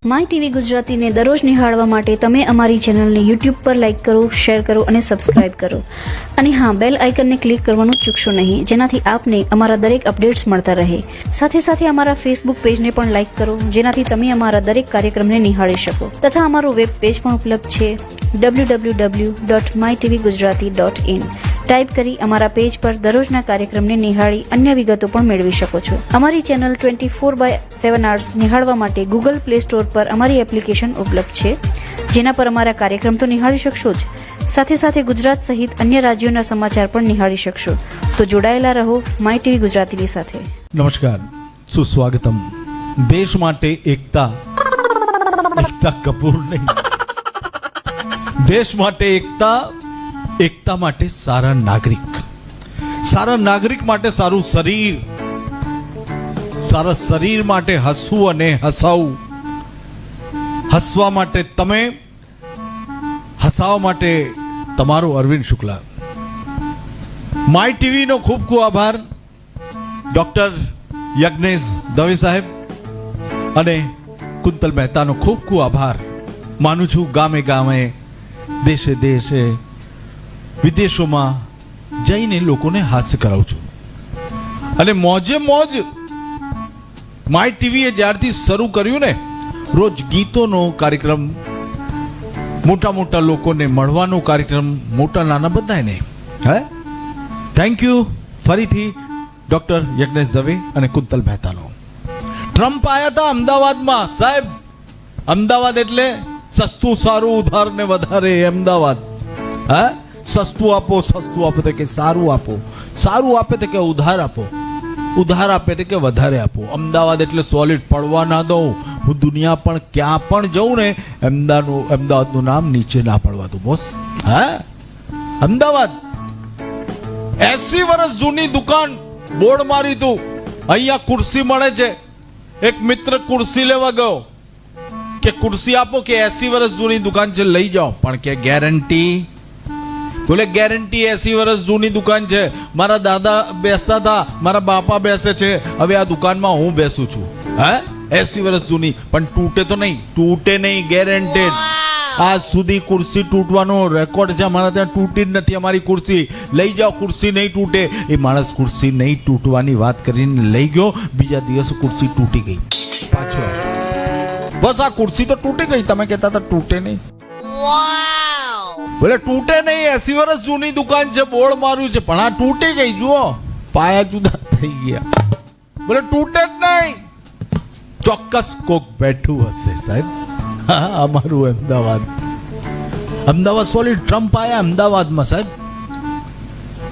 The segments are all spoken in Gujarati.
માય ટીવી ગુજરાતીને દરરોજ નિહાળવા માટે તમે અમારી ચેનલને યુટ્યુબ પર લાઇક કરો, શેર કરો અને સબસ્ક્રાઇબ કરો. અને હા, બેલ આઇકનને ક્લિક કરવાનું ચૂકશો નહીં, જેનાથી આપને અમારા દરેક અપડેટ્સ મળતા રહે. સાથે સાથે અમારા ફેસબુક પેજને પણ લાઇક કરો, જેનાથી તમે અમારા દરેક કાર્યક્રમને નિહાળી શકો. તથા અમારું વેબ પેજ પણ ઉપલબ્ધ છે www.mytvgujarati.in. ટાઈપ કરી અમારા પેજ પર દરરોજના કાર્યક્રમને નિહાળી અન્ય વિગતો પણ મેળવી શકો છો. અમારી ચેનલ 24/7 hours નિહાળવા માટે ગૂગલ પ્લે સ્ટોર પર અમારી એપ્લિકેશન ઉપલબ્ધ છે, જેના પર અમારા કાર્યક્રમ તો નિહાળી શકશો જ, સાથે સાથે ગુજરાત સહિત અન્ય રાજ્યોના સમાચાર પણ નિહાળી શકશો. તો જોડાયેલા રહો માય ટીવી ગુજરાતીની સાથે. નમસ્કાર, સુસ્વાગતમ. દેશ માટે એકતા કપૂર નહીં, દેશ માટે એકતા માટે સારા નાગરિક માટે સારું શરીર, સારા શરીર માટે હસવું અને હસાવું, હસવા માટે તમે, હસાવવા માટે તમારો અરવિંદ શુક્લા. માય ટીવીનો ખૂબ ખૂબ આભાર ડોક્ટર યજ્ઞેશ દવે સાહેબ અને કુંતલ મહેતાનો ખૂબ ખૂબ આભાર માનું છું. ગામે ગામે, દેશે દેશે, વિદેશોમાં જઈને લોકોને હાસ્ય કરાવું છું. અને મોજે મોજ માય ટીવીએ જ્યારથી શરૂ કર્યું ને, રોજ ગીતોનો કાર્યક્રમ, મોટા મોટા લોકોને મળવાનો કાર્યક્રમ, મોટા નાના બધાને. હે, થેન્ક યુ ફરીથી ડોક્ટર યજ્ઞેશ દવે અને કુંતલ મહેતાનો. ટ્રમ્પ આવ્યા હતા અમદાવાદમાં સાહેબ. અમદાવાદ એટલે સસ્તું, સારું, ઉધાર ને વધારે. અમદાવાદ હા, સસ્તું આપો તો કે સારું આપો, સારું આપે તો કે ઉધાર આપો, ઉધાર આપે તો કે વધારે આપો. અમદાવાદ એટલે સોલિડ, પડવા ના દઉં. હું દુનિયા પણ ક્યાં પણ જઉં ને, અમદાવાદનું નામ નીચે ના પડવા દઉં બોસ. હા, અમદાવાદ 80 વર્ષ જૂની દુકાન, બોર્ડ મારી તું, અહીંયા ખુરશી મળે છે. એક મિત્ર ખુરશી લેવા ગયો કે ખુરશી આપો, કે 80 વર્ષ જૂની દુકાન છે, લઈ જાઓ, પણ કે ગેરંટી. બોલે ગેરંટી 80 વર્ષ જૂની દુકાન છે. મારા દાદા બેસતા હતા, મારા બાપા બેસે છે, હવે આ દુકાનમાં હું બેસું છું. હે, 80 વર્ષ જૂની, પણ તૂટે તો નહીં, તૂટે નહીં, ગેરંટેડ. આજ સુધી ખુરશી તૂટવાનો રેકોર્ડ છે અમારા ત્યાં, તૂટી જ નથી અમારી ખુરશી. લઈ જાઓ, ખુરશી નહીં તૂટે. એ માણસ ખુરશી નહીં તૂટવાની વાત કરીને લઈ ગયો, બીજા દિવસ ખુરશી તૂટી ગઈ. પાછો બસ આ ખુરશી તો તૂટી ગઈ, તમે કહેતા હતા તૂટે નહીં. બોલે તૂટે નહીં, 80 વર્ષ જૂની દુકાન છે, બોર્ડ માર્યું છે, પણ આ તૂટી ગઈ. જુઓ, પાયા જુદા થઈ ગયા. બોલે તૂટે જ નહીં, ચોક્કસ કોક બેઠું હશે સાહેબ. હા, અમારું અમદાવાદ સોલિડ. ટ્રમ્પ આયા અમદાવાદમાં સાહેબ.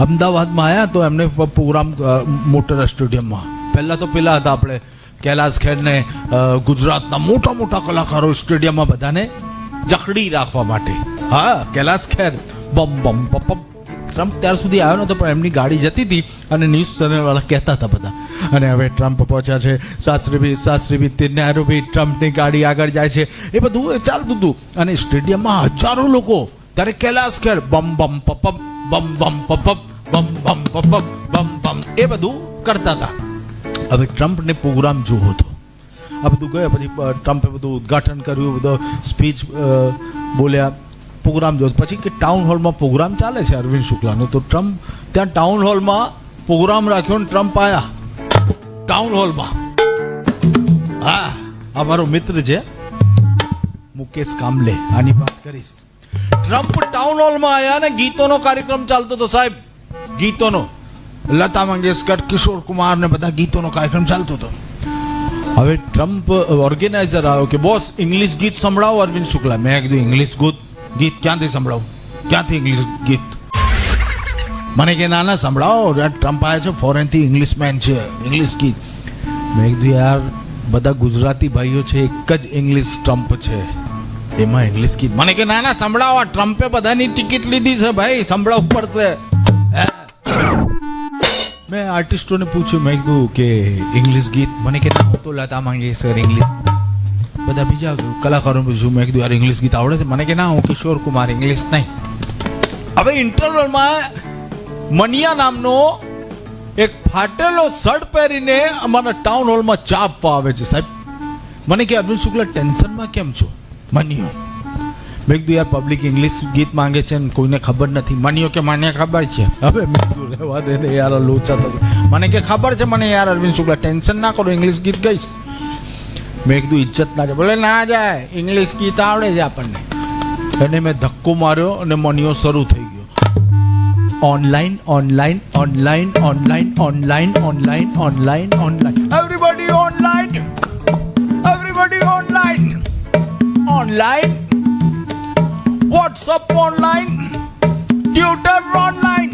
અમદાવાદમાં આયા તો એમને પ્રોગ્રામ મોટર સ્ટેડિયમમાં. પહેલા તો પેલા હતા આપણે કૈલાસ ખેરને, ગુજરાતના મોટા મોટા કલાકારો સ્ટેડિયમમાં બધાને જકડી રાખવા માટે. હા, કૈલાસ ખેર બમ બમ પપ. ટ્રમ્પ ત્યાર સુધી આવ્યો નતો, પણ એમની ગાડી જતી હતી અને ન્યૂઝ ચેનલવાળા કહેતા હતા બધા. અને હવે ટ્રમ્પ પહોંચ્યા છે, શાસ્ત્રી નેહરુ ટ્રમ્પની ગાડી આગળ જાય છે, એ બધું ચાલતું હતું. અને સ્ટેડિયમમાં હજારો લોકો, ત્યારે કૈલાસ ખેર બમ બમ પપ, બમ બમ પપ, બમ બમ પપ, બમ બમ, એ બધું કરતા હતા. હવે ટ્રમ્પને પ્રોગ્રામ જોવો હતો. આ બધું ગયા પછી ટ્રમ્પે બધું ઉદ્ઘાટન કર્યું, બધો સ્પીચ બોલ્યા, પ્રોગ્રામ જોયો. પછી કે ટાઉન હોલમાં પ્રોગ્રામ ચાલે છે અરવિંદ શુક્લાનો, તો ટ્રમ્પ ત્યાં ટાઉન હોલમાં પ્રોગ્રામ રાખ્યો ને ટ્રમ્પ આયા ટાઉન હોલમાં. હા, અમારો મિત્ર છે મુકેશ કામલે, આની વાત કરીશ. ટ્રમ્પ ટાઉન હોલમાં આયા ને ગીતોનો કાર્યક્રમ ચાલતો હતો સાહેબ. ગીતોનો, લતા મંગેશકર, કિશોર કુમાર ને બધા ગીતોનો કાર્યક્રમ ચાલતો હતો. હવે ટ્રમ્પ ઓર્ગેનાઇઝર આવ્યો કે બોસ ઇંગ્લિશ ગીત સંભળાવો અરવિંદ શુક્લા. મેં કીધું ઇંગ્લિશ ગીત ક્યાંથી સંભળાવું, ક્યાંથી ઇંગ્લિશ ગીત? મને કે ના ના સંભળાવો, ટ્રમ્પ આવ્યા છે ફોરેનથી, ઇંગ્લિશમેન છે, ઇંગ્લિશ ગીત. મેં કીધું યાર બધા ગુજરાતી ભાઈઓ છે, એક જ ઇંગ્લિશ ટ્રમ્પ છે, એમાં ઇંગ્લિશ ગીત. મને કે ના ના સંભળાવો, આ ટ્રમ્પે બધાની ટિકિટ લીધી છે ભાઈ, સંભળાવવું પડશે. મેં આર્ટિસ્ટોને પૂછ્યું, મેં કીધું કે ઇંગ્લિશ ગીત? મને કે ના હું તો લતા મંગેશકર ઇંગ્લિશ. બધા બીજા કલાકારોને પૂછ્યું, મેં કીધું યાર ઇંગ્લિશ ગીત આવડે છે? મને કે ના હું કિશોર કુમાર, ઇંગ્લિશ નહીં. હવે ઇન્ટરવલમાં મનિયા નામનો એક ફાટેલો શર્ટ પહેરીને અમારા ટાઉન હોલમાં ચા આપવા આવે છે. સાહેબ મને કે અર્જુન શુક્લા ટેન્શનમાં કેમ છો? મનિયો. મેં કીધું યાર પબ્લિક ઇંગ્લિશ ગીત માંગે છે ને કોઈને ખબર નથી. મનિયો કે મને ખબર છે. હવે મેં કીધું રહેવા દે ને યાર, લોચા થશે. મને કે ખબર છે મને યાર અરવિંદ શુક્લા, ટેન્શન ના કરો, ઇંગ્લિશ ગીત ગઈશ. મેં કીધું ઇજ્જત ના જાય. બોલે ના જાય, ઇંગ્લિશ ગીત આવડે છે આપણને. એને મેં ધક્કો માર્યો અને મનિયો શરૂ થઈ ગયો. Online, online, online, online, online, online, online, online. Everybody online. Everybody online. Online. WhatsApp online. Twitter online.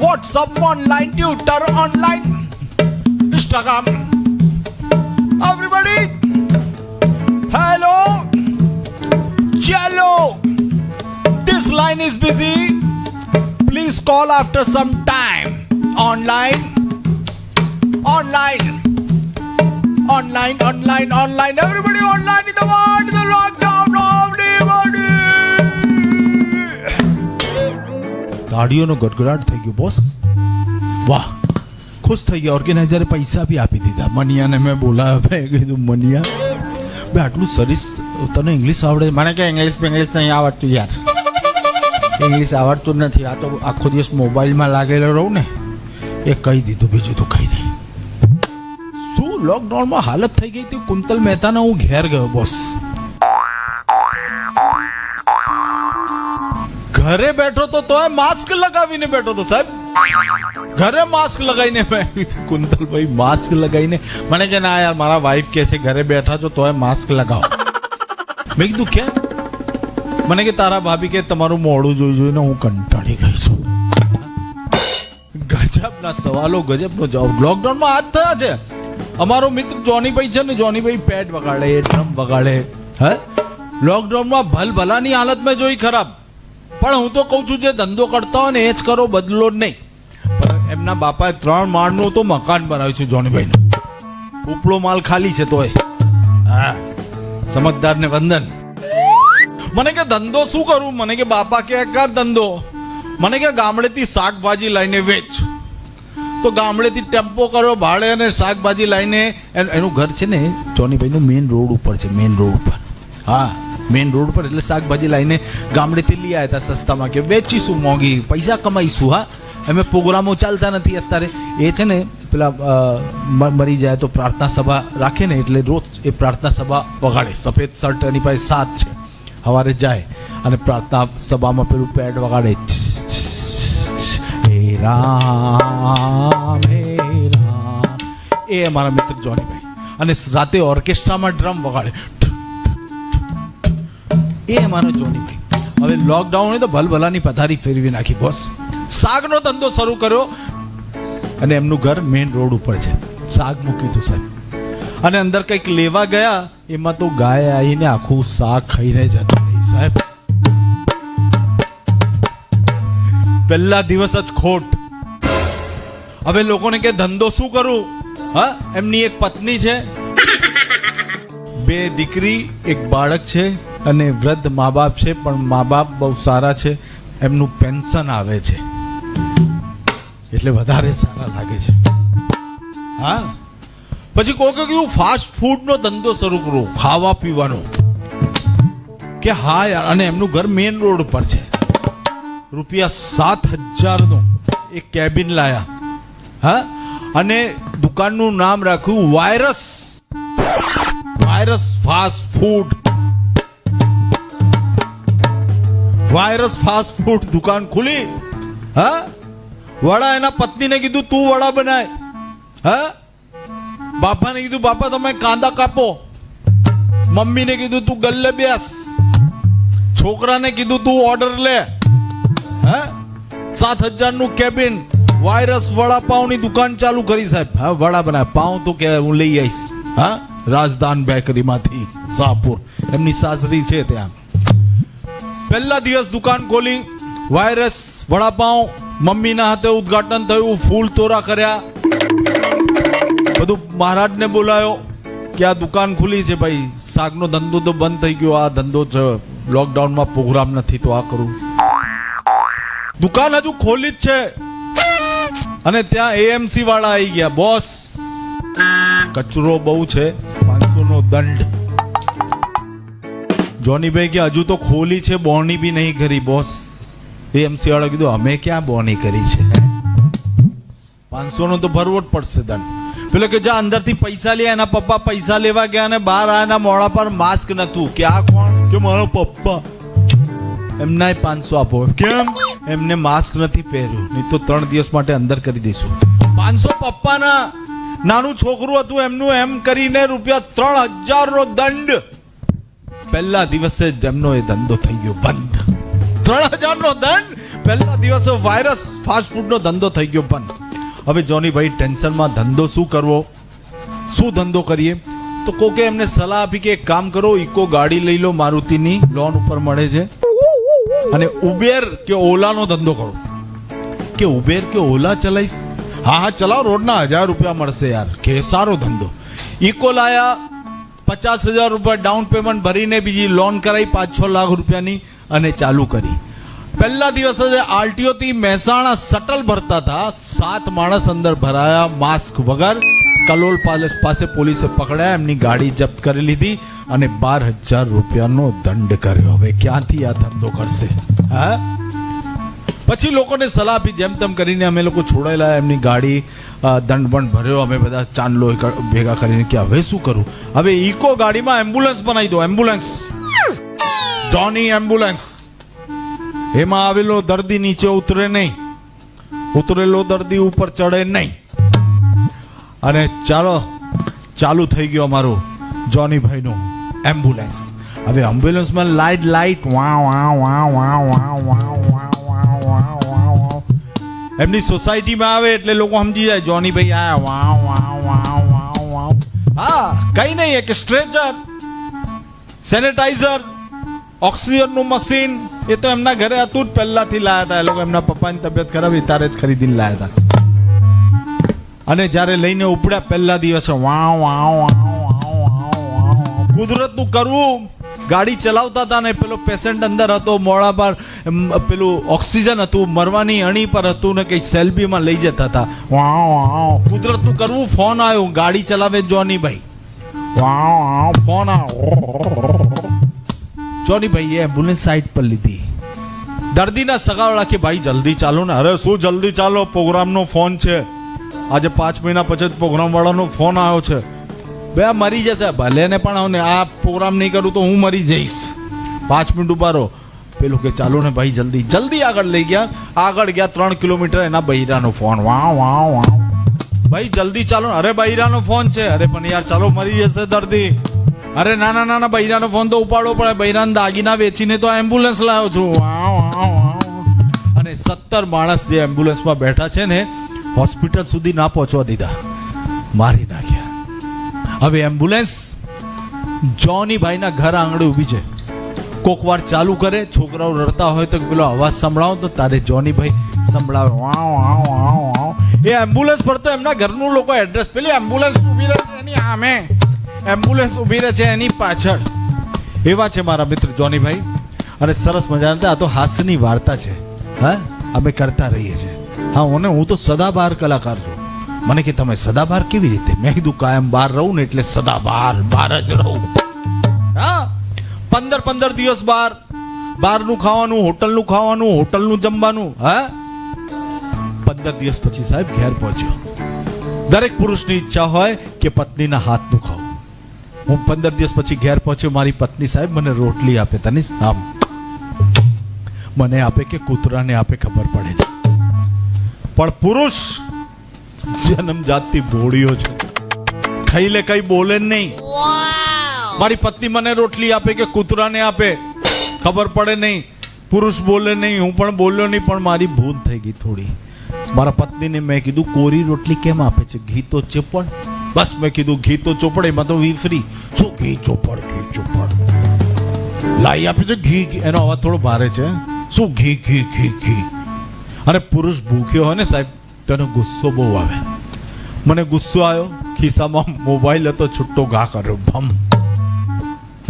WhatsApp online. Twitter online. Instagram. Everybody. Hello. Cello. This line is busy. Please call after some time. Online. Online. Online, online, online. Everybody online in the world. The lockdown. Everybody. તાળીઓનો ગડગડાટ થઈ ગયો બોસ. વાહ, ખુશ થઈ ગયા. ઓર્ગેનાઇઝરે પૈસા બી આપી દીધા. મનિયાને મેં બોલાવ્યો. મેં કીધું મનિયા બે આટલું સરસ તને ઇંગ્લિશ આવડે? મને કે ઇંગ્લિશ નહીં આવડતું યાર, ઇંગ્લિશ આવડતું જ નથી. આ તો આખો દિવસ મોબાઈલમાં લાગેલો રહું ને, એ કહી દીધું, બીજું તો કંઈ નહીં. શું લોકડાઉનમાં હાલત થઈ ગઈ હતી કુંતલ મહેતાના. હું ઘેર ગયો બોસ. ઘરે બેઠો તો તોય માસ્ક લગાવીને બેઠો તો સાહેબ. ઘરે માસ્ક લગાવીને કુંતલભાઈ માસ્ક લગાવીને. મને કે ના યાર મારા વાઈફ કહે છે ઘરે બેઠા છો તોય માસ્ક લગાવો. મેં કીધું કેમ? મને કે તારા ભાભી કે તમારું મોડું જોઈ જોઈને હું કંટાળી ગઈ છું. ગજબના સવાલો, ગજબનો જવાબ. લોકડાઉનમાં આ જ થયા છે. અમારો મિત્ર જોનીભાઈ છે ને, જોનીભાઈ પેડ વગાડે, ડ્રમ વગાડે. હે લોકડાઉનમાં ભલભલાની હાલત મેં જોઈ ખરાબ. પણ હું તો કહું છું જે ધંધો કરતા હોય ને એ જ કરો, બદલો જ નહીં. પણ એમના બાપાએ 3 માળનું તો મકાન બનાવ્યું છે જોનીભાઈનું. ઉપલો માલ ખાલી છે તોય. હા, સમજદારને વંદન. મને કે ધંધો શું કરું? મને કે બાપા કે કર ધંધો. મને કે ગામડેથી શાકભાજી લઈને વેચ. તો ગામડેથી ટેમ્પો કર્યો ભાડે અને શાકભાજી લઈને. એનું ઘર છે ને જોનીભાઈનું મેઇન રોડ ઉપર છે, મેઇન રોડ ઉપર. હા, મેઇન રોડ પર. એટલે શાકભાજી લઈને ગામડેથી લઈ આવ્યા હતા સસ્તામાં, કે વેચીશું મોંઘી, પૈસા કમાઈશું. હા, અમે પ્રોગ્રામો ચાલતા નથી અત્યારે. એ છે ને પેલા મરી જાય તો પ્રાર્થના સભા રાખે ને, એટલે રોજ એ પ્રાર્થના સભા વગાડે. સફેદ શર્ટ એની પાસે 7 છે. સવારે જાય અને પ્રાર્થના સભામાં પેલું પેડ વગાડે, હે રામ હે રામ. એ અમારા મિત્ર જોનીભાઈ. અને રાતે ઓર્કેસ્ટ્રામાં ડ્રમ વગાડે, એ અમારો જોનીભાઈ. હવે લોકડાઉન તો ભલભલાની પથારી ફેરવી નાખી બોસ. શાકનો ધંધો શરૂ કર્યો અને એમનું ઘર મેઇન રોડ ઉપર છે. શાક મૂક્યું હતું સાહેબ. અને અંદર કંઈક લેવા ગયા, એમાં તો ગાય આવીને આખું શાક ખાઈને જતી રહી સાહેબ. પહેલા દિવસ જ ખોટ. હવે લોકોને કે ધંધો શું કરું? હા, એમની એક પત્ની છે, 2 દીકરી, 1 બાળક છે અને વૃદ્ધ મા બાપ છે. પણ મા બાપ બહુ સારા છે, એમનું પેન્શન આવે છે એટલે વધારે સારા લાગે છે. હા, પછી કોઈ કીધું ફાસ્ટ ફૂડનો ધંધો શરૂ કરું, ખાવા પીવાનો. કે હા યાર. અને એમનું ઘર મેઇન રોડ પર છે. ₹7,000નું એક કેબિન લાયા. હા, અને દુકાનનું નામ રાખ્યું virus fast food. Virus fast food દુકાન ખુલી. હા, વડા એના પત્નીને કીધું તું વડા બનાય. હા, બાપાને કીધું બાપા તમે કાંદા કાપો. મમ્મીને કીધું તું ગલ્લે બેસ. છોકરાને કીધું તું ઓર્ડર લે. હા, 7,000 નું કેબિન, વાયરસ વડાપાઉંની દુકાન ચાલુ કરી સાહેબ. હા, વડા બનાવે, પાઉં તો કે હું લઈ આવીશ. હા, રાજધાન બેકરીમાંથી શાહપુર, એમની સાસરી છે ત્યાં. પહેલા દિવસ દુકાન ખોલી, વાયરસ વડાપાઉં, મમ્મીના હાથે ઉદ્ઘાટન થયું, ફૂલ તોરા કર્યા, બધું. મહારાજને બોલાયો કે આ દુકાન ખુલી છે ભાઈ, શાકનો ધંધો તો બંધ થઈ ગયો, આ ધંધો છે, લોકડાઉનમાં પ્રોગ્રામ નથી તો આ કરું. દુકાન હજુ ખોલી જ છે અને ત્યાં એએમસી વાળા આવી ગયા. બોસ, કચરો બહુ છે, 500 નો દંડ. જોનીભાઈ કે હજુ તો ખોલી છે, બોની બી નહીં કરી. બોસ, એએમસી વાળા કીધું અમે ક્યાં બોની કરી છે, 500 નો તો ભરવો જ પડશે દંડ. પેલો કે જા અંદરથી પૈસા લે. એના પપ્પા પૈસા લેવા ગયા અને બહાર આના મોડા પર માસ્ક નતું. કે આ કોણ? કે મારો પપ્પા. એમના 500 આપો. કેમ? એમને માસ્ક નથી પહેર્યું, નહીં તો 3 દિવસ માટે અંદર કરી દઈશું. 500 પપ્પાના. નાનું છોકરું હતું એમનું, એમ કરીને ₹3,000 નો દંડ. પહેલા દિવસે જ એમનો એ ધંધો થઈ ગયો બંધ. 3,000 નો દંડ પહેલા દિવસે. વાયરસ ફાસ્ટ ફૂડ નો ધંધો થઈ ગયો બંધ. હવે જોનીભાઈ ટેન્શનમાં, ધંધો શું કરવો, શું ધંધો કરીએ? તો કોકે એમને સલાહ આપી કે એક કામ કરો, ઇકો ગાડી લઈ લો, મારુતિની લોન ઉપર મળે છે, અને ઉબેર કે ઓલાનો ધંધો કરો. કે ઉબેર કે ઓલા ચલાવીશ? હા હા ચલાવો, રોજના 1,000 રૂપિયા મળશે યાર. કે સારો ધંધો. ઇકો લાયા, 50,000 રૂપિયા ડાઉન પેમેન્ટ ભરીને બીજી લોન કરાવી 5-6 લાખ રૂપિયાની અને ચાલુ કરી. પહેલા દિવસે આરટીઓ થી મહેસાણા શટલ ભરતા હતા, 7 માણસ અંદર ભરાયા માસ્ક વગર. કલોલ પાસે પોલીસે પકડાયા, એમની ગાડી જપ્ત કરી લીધી અને 12,000 રૂપિયાનો દંડ કર્યો. હવે ક્યાંથી આ ધંધો કરશે? હા, પછી લોકોને સલાહ આપી, જેમ તેમ કરીને અમે લોકો છોડાયેલા. એમની ગાડી દંડ પણ ભર્યો અમે બધા ચાંદલો ભેગા કરીને. કે હવે શું કરું? હવે ઇકો ગાડીમાં એમ્બ્યુલન્સ બનાવી દો. એમ્બ્યુલન્સ, જોની એમ્બ્યુલન્સ. એમાં આવેલો દર્દી નીચે ઉતરે નહીં, ઉતરેલો દર્દી ઉપર ચડે નહીં. અને ચાલુ થઈ ગયો અમારું જોનીભાઈ નું એમ્બ્યુલન્સ. હવે એમ્બ્યુલન્સમાં લાઈટ એમની સોસાયટીમાં આવે એટલે લોકો સમજી જાય જોનીભાઈ આયા. હા, કઈ નહીં, એક સ્ટ્રેચર, સેનેટાઈઝર, ઓક્સિજન નું મશીન, એ તો એમના ઘરે હતું જ, પહેલાથી લાયા હતા. એ લોકો એમના પપ્પાની તબિયત ખરાબ હતી ત્યારે જ ખરીદીને લાયા હતા. અને જ્યારે લઈને ઉપડ્યા પહેલા દિવસે કુદરતનું કરવું. ગાડી ચલાવતા હતા ને પેલો પેશન્ટ અંદર હતો, મોડા પર પેલું ઓક્સિજન હતું, મરવાની અણી પર હતું ને કઈ સેલ્ફીમાં લઈ જતા હતા. કુદરતનું કરવું. ફોન આવ્યો, ગાડી ચલાવે જોનીભાઈ. ફોન આવ્યો, જોનીભાઈ એમ્બ્યુલન્સ સાઈડ પર લીધી. દર્દીના સગાવાળા કે ભાઈ જલ્દી ચાલો ને. અરે શું જલ્દી ચાલો, પ્રોગ્રામનો ફોન છે, આજે 5 મહિના પછી પ્રોગ્રામ વાળાનો ફોન આવ્યો છે. બે મરી જશે ભલે ને, પણ આ પ્રોગ્રામ નહીં કરું તો હું મરી જઈશ. 5 મિનિટ ઉભા રહો. પેલું કે ચાલો ને ભાઈ જલ્દી. જલ્દી આગળ લઈ ગયા. આગળ ગયા 3 કિલોમીટર, એના બૈરાનો ફોન. ભાઈ જલ્દી ચાલો. અરે બૈરાનો ફોન છે. અરે પણ યાર ચાલો, મરી જશે દર્દી. અરે નાના બૈરાનો ફોન તો ઉપાડવો પડે, બૈરાના દાગીના વેચીને તો એમ્બ્યુલન્સ લાવ્યો છું. અને 17 માણસ જે એમ્બ્યુલન્સમાં બેઠા છે ને, હોસ્પિટલ સુધી ના પહોંચવા દીધા, મારી નાખ્યા. હવે એમ્બ્યુલન્સ જોનીભાઈના ઘર આંગણે ઊભી છે. કોક વાર ચાલુ કરે, છોકરાઓ રડતા હોય તો પેલો અવાજ સંભળાવો તો તારે જોનીભાઈ સંભળાવે. એ એમ્બ્યુલન્સ પર તો એમના ઘરનું લોકો એડ્રેસ, પેલી એમ્બ્યુલન્સ ઊભી રહે છે એની સામે, એમ્બ્યુલન્સ ઊભી રહે છે એની પાછળ. એવા છે મારા મિત્ર જોનીભાઈ. અને સરસ મજાના, આ તો હાસ્યની વાર્તા છે. હા, અમે કરતા રહીએ છીએ. હા, હું તો સદાબહાર કલાકાર છું. મને કે તમે સદાબહાર કેવી રીતે? મેં કીધું કાયમ બહાર રહું ને એટલે બહાર જ રહું. હા, 15 દિવસ બહારનું ખાવાનું, હોટલનું ખાવાનું, હોટલનું જમવાનું. હા, 15 દિવસ પછી સાહેબ ઘેર પહોંચ્યો. દરેક પુરુષની ઈચ્છા હોય કે પત્નીના હાથનું ખાવું. હું 15 દિવસ પછી ઘેર પહોંચ્યો. મારી પત્ની સાહેબ મને રોટલી આપે, તને આમ મને આપે કે કૂતરાને આપે ખબર પડે છે. પણ પુરુષ જન્મજાતથી ભોળિયો છે, ખાઈ લે કઈ બોલે નહીં. મારી પત્ની મને રોટલી આપે કે કૂતરાને આપે ખબર પડે નહીં. પુરુષ બોલે નહીં, હું પણ બોલ્યો નહીં, પણ મારી ભૂલ થઈ ગઈ થોડી. મારા પત્નીને મેં કીધું કોરી રોટલી કેમ આપે છે, ઘી તો ચોપડ. બસ મેં કીધું ઘી તો ચોપડ, એમાં તો વિફરી. શું ઘી ચોપડ, ઘી ચોપડ લાઈ આપે છે ઘી, એનો અવાજ થોડો ભારે છે. શું ઘી ઘી ઘી ઘી. અને પુરુષ ભૂખ્યો હોય ને સાહેબ, તેનો ગુસ્સો બહુ આવે. મને ગુસ્સો આવ્યો, ખિસ્સામાં મોબાઈલ હતો, છૂટો ઘા કર્યો, ભમ.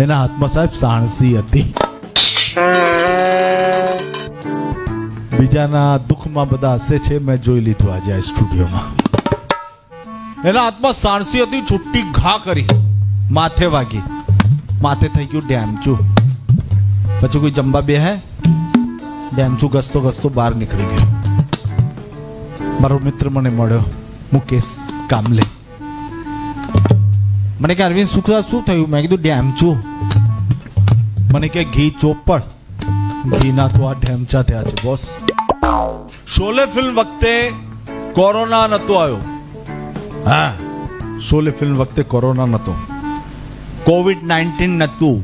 એના હાથમાં સાહેબ સાણસી હતી. બીજાના દુઃખમાં બધા હસે છે, મેં જોઈ લીધું આજે આ સ્ટુડિયોમાં. એના હાથમાં સાણસી હતી, છુટ્ટી ઘા કરી, માથે વાગી, માથે થઈ ગયું ડેમચું. પછી કોઈ જમવા બે હે, ડેમચું ઘસતો ઘસતો બહાર નીકળી ગયો. મારો મિત્ર મને મળ્યો, મુકેશ કામલે. મને કે અરવિંદ શું થયું? મેં કીધું ડેમચું. મને કે ઘી ચોપડ. ઘીના તો આ ઢેમચા થયા છે બોસ. શોલે ફિલ્મ વખતે કોરોના નતો આવ્યો. હા, શોલે ફિલ્મ વખતે કોરોના નતો, COVID-19 નતું.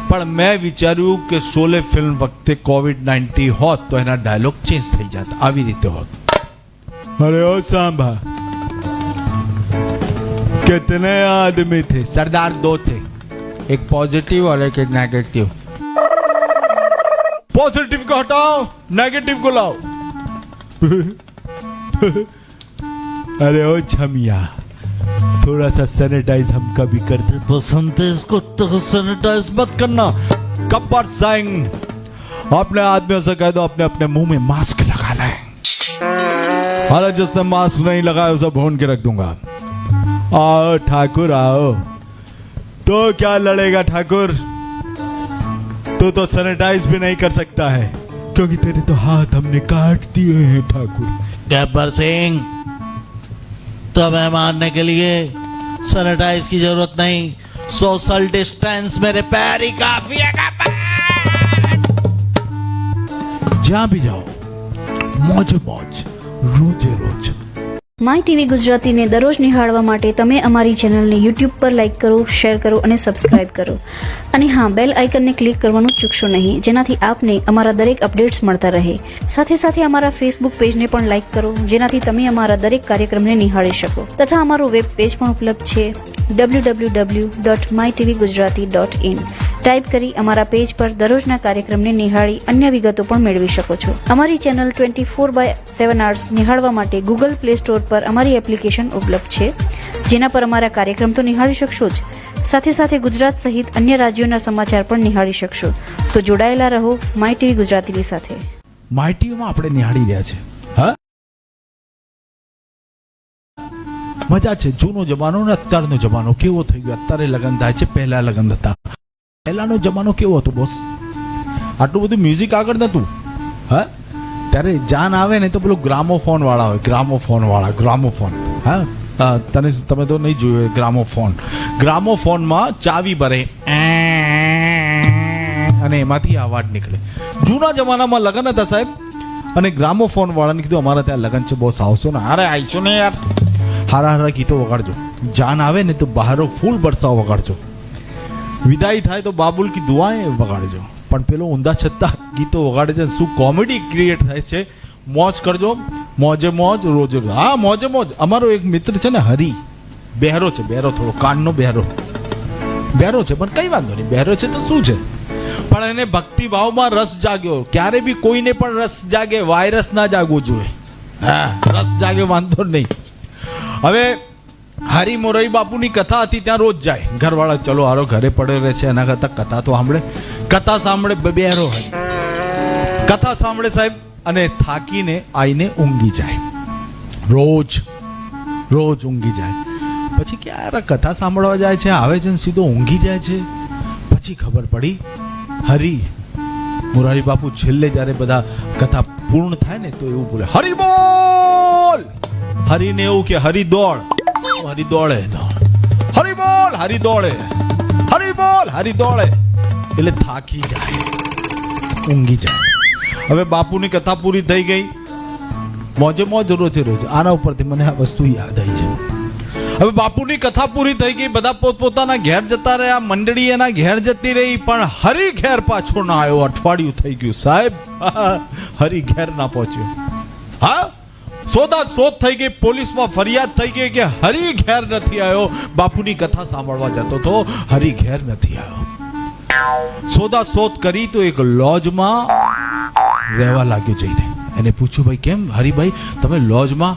પણ મેં વિચાર્યું કે શોલે ફિલ્મ વખતે COVID-19 હોત તો એના ડાયલોગ ચેન્જ થઈ જાત, આવી રીતે હોત. અરે ઓ सांभा, कितने आदमी थे? सरदार दो थे, एक पॉजिटिव और एक नेगेटिव. पॉजिटिव को हटाओ, नेगेटिव को लाओ. अरे ओ छमिया, थोड़ा सा सैनिटाइज हम कभी करते पसंद है, इसको तो सैनिटाइज मत करना. गब्बर सिंह, अपने आदमियों से कह दो अपने अपने मुंह में मास्क लगा लें. अरे जिसने मास्क नहीं लगाया उसे भून के रख दूंगा. आओ ठाकुर आओ. तो क्या लड़ेगा ठाकुर? तो सैनिटाइज भी नहीं कर सकता है, क्योंकि तेरे तो हाथ हमने काट दिए हैं ठाकुर. गब्बर सिंह, तो हमें मारने के लिए सैनिटाइज की जरूरत नहीं, सोशल डिस्टेंस मेरे पैर ही काफी है. जहां भी जाओ मौज मौज, रोजे रोज. માય ટીવી ગુજરાતીને દરરોજ નિહાળવા માટે તમે અમારી ચેનલને યુટ્યુબ પર લાઇક કરો, શેર કરો અને સબસ્ક્રાઇબ કરો. અને હા, બેલ આઇકનને ક્લિક કરવાનું ચૂકશો નહીં, જેનાથી આપને અમારા દરેક અપડેટ્સ મળતા રહે. સાથે સાથે અમારા ફેસબુક પેજને પણ લાઇક કરો, જેનાથી તમે અમારા દરેક કાર્યક્રમને નિહાળી શકો. તથા અમારું વેબ પેજ પણ ઉપલબ્ધ છે www.mytvgujarati.in. ટાઈપ કરી અમારા પેજ પર દરરોજના કાર્યક્રમને નિહાળી અન્ય વિગતો પણ મેળવી શકો છો. અમારી ચેનલ 24/7 hours નિહાળવા માટે ગૂગલ પ્લે સ્ટોર પર અમારી એપ્લિકેશન ઉપલબ્ધ છે, જેના પર અમારા કાર્યક્રમ તો નિહાળી શકશો જ, સાથે સાથે ગુજરાત સહિત અન્ય રાજ્યોના સમાચાર પણ નિહાળી શકશો. તો જોડાયેલા રહો માય ટીવી ગુજરાતીની સાથે. માય ટીવીમાં આપણે નિહાળી રહ્યા છે. હા, મજા છે. જૂનો જમાનો ને અત્યારનો જમાનો કેવો થઈ ગયો. અત્યારે લગ્ન થાય છે, પહેલા લગ્ન હતા. પહેલાનો જમાનો કેવો હતો બોસ? આટલું બધું મ્યુઝિક આગળ નતું. હા, ત્યારે જાન આવે ને તો પેલું ગ્રામોફોન વાળા હોય, ગ્રામોફોન. હા, તમે તો નહીં જોયું ગ્રામોફોન. ગ્રામોફોનમાં ચાવી ભરે અને એમાંથી અવાજ નીકળે. જૂના જમાનામાં લગ્ન હતા સાહેબ, અને ગ્રામોફોન વાળાને કીધું અમારા ત્યાં લગ્ન છે બોસ, આવશો ને? અરે આવીશું ને યાર. હારા ગીતો વગાડજો. જાન આવે ને તો બહારો ફૂલ બરસાવ વગાડજો. વિદાય થાય તો બાબુલ કી દુઆએ વગાડજો. પણ પેલો ઊંધા છત્તા ગીતો વગાડે છે. શું કોમેડી ક્રિએટ થાય છે. મોજ કરજો, મોજે મોજ, રોજે રોજ. હા, મોજે મોજ. અમારો એક મિત્ર છે ને, હરી, બહેરો છે, બહેરો, થોડો કાનનો બહેરો છે, પણ કઈ વાંધો નહીં, બહેરો છે તો શું છે. પણ એને ભક્તિભાવમાં રસ જાગ્યો. ક્યારે બી કોઈને પણ રસ જાગે, વાયરસ ના જાગવો જોઈએ. હા, રસ જાગે વાંધો નહીં. હવે હરી મોરારી બાપુની કથા હતી, ત્યાં રોજ જાય. ઘરવાળા ચલો હારો ઘરે પડે રહે છે, એના કરતા કથા તો સાંભળે. કથા સાંભળે, બેરો હોય, કથા સાંભળે સાહેબ, અને થાકીને આવીને ઊંઘી જાય. રોજ ઊંઘી જાય. પછી ક્યારે કથા સાંભળવા જાય છે, આવે છે ને સીધો ઊંઘી જાય છે. પછી ખબર પડી, હરી મોરારી બાપુ છેલ્લે જ્યારે બધા કથા પૂર્ણ થાય ને તો એવું બોલે, હરી બોલ. હરીને એવું કે હરી દોડ. હરી દોડે, હરી બોલ, હરી દોડે, હરી બોલ, હરી દોડે. એટલે થાકી જાય, ઊંઘી જાય. હવે બાપુની કથા પૂરી થઈ ગઈ, મોજે મોજ, રોજે રોજ. આના ઉપરથી મને આ વસ્તુ યાદ આવી છે. હવે બાપુની કથા પૂરી થઈ ગઈ, બધા પોતપોતાના ઘેર જતા રહ્યા, મંડળી એના ઘેર જતી રહી, પણ હરી ઘેર પાછો ના આવ્યો. અઠવાડિયું થઈ ગયું સાહેબ, હરી ઘેર ના પહોંચ્યો. હા, સોદા શોધ થઈ ગઈ, પોલીસમાં ફરિયાદ થઈ ગઈ કે હરી ઘેર નથી આવ્યો. બાપુની કથા સાંભળવા જતો તો હરી ઘેર નથી આવ્યો. સોદા શોધ કરી તો એક લોજમાં રહેવા લાગ્યો જઈને. એને પૂછ્યું, ભાઈ કેમ હરીભાઈ તમે લોજમાં?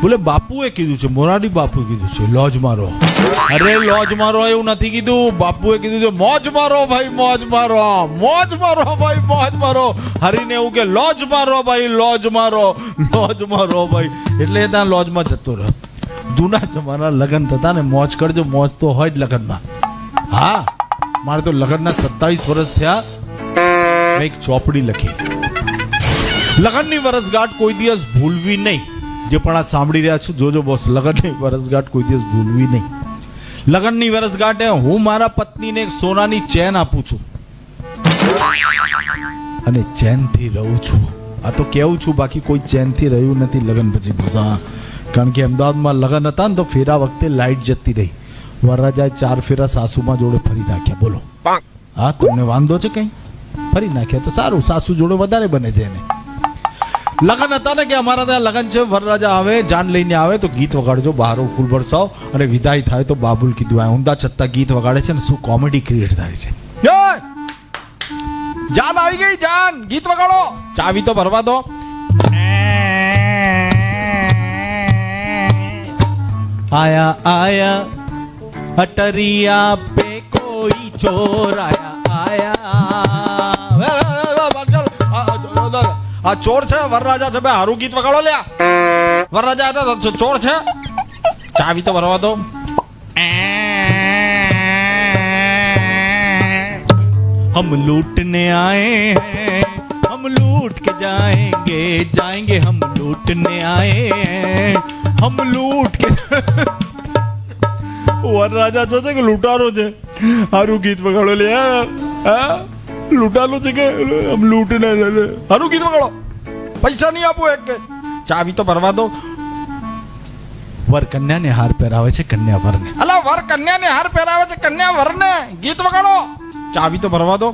બોલે બાપુએ કીધું છે, મોરારી બાપુએ કીધું છે લોજમાં રહો. અરે લોજમાં રહો એવું નથી કીધું, બાપુએ કીધું છે મોજમાં રહો ભાઈ, મોજમાં રહો, મોજમાં રહો ભાઈ, મોજમાં રહો. હરીને એવું કે લોજમાં રહો ભાઈ, લોજમાં રહો, લોજમાં રહો ભાઈ. એટલે એ ત્યાં લોજમાં જતો રહ્યો. જૂના જમાના લગ્ન થતા ને મોજ કરજો, મોજ તો હોય જ લગ્નમાં. હા, મારે તો લગ્નના 27 વર્ષ થયા. મેં એક ચોપડી લખી, લગ્નની વર્ષગાંઠ કોઈ દિવસ ભૂલવી નહીં. જે પણ આ સાંભળી રહ્યા છો, જોજો બોસ, લગ્નની વર્ષગાંઠ કોઈ દિવસ ભૂલવી નહીં. લગ્નની વર્ષગાંઠે હું મારા પત્નીને એક સોનાની ચેન આપું છું અને ચેનથી રહું છું. આ તો કેવું છું, બાકી કોઈ ચેનથી રહ્યું નથી લગ્ન પછી ભૂસા. કારણ કે અમદાવાદમાં લગ્ન હતા ને તો ફેરા વખતે લાઈટ જતી રહી. વરરાજાએ 4 ફેરા સાસુમાં જોડે ફરી નાખ્યા. બોલો, હા તમને વાંધો છે કઈ? ફરી નાખ્યા તો સારું, સાસુ જોડે વધારે બને છે એને. લગન હતા ને કે અમારા ત્યાં લગન છે, વરરાજા આવે, જાન લઈને આવે તો ગીત વગાડજો, બહારો ફૂલ વરસાવ, અને વિદાય થાય તો બાબુલ કીધું આ ઊંધા છત્તા ગીત વગાડે છે ને શું કોમેડી ક્રિએટ થાય છે. જાન આવી ગઈ, જાન ગીત વગાડો, ચાવી તો ભરવા દો. આયા આયા અટરિયા પે કોઈ ચોર આયા આયા. આ ચોર છે, વરરાજા છે, ભાઈ હારું ગીત વગાડો લ્યા. વરરાજા હતા ચોર છે, ચાવી તો ભરવા દો. हम लूटने आए हैं, हम लूट के जाएंगे, जाएंगे हम लूटने आए हैं, हम लूट के. વરરાજા છે કે લૂંટારો છે, હારું ગીત વગાડો લ્યા. હા, લૂંટાલો છે કે હમ લૂટને હારું ગીત વગાડો, પૈસા નહીં આપો એક કે. ચાવી તો ભરવા દો. વર કન્યાને હાર પહેરાવે છે કન્યા વરને. અલા, વર કન્યાને હાર પહેરાવે છે કન્યા વરને, ગીત વગાડો, ચાવી તો ભરવા દો.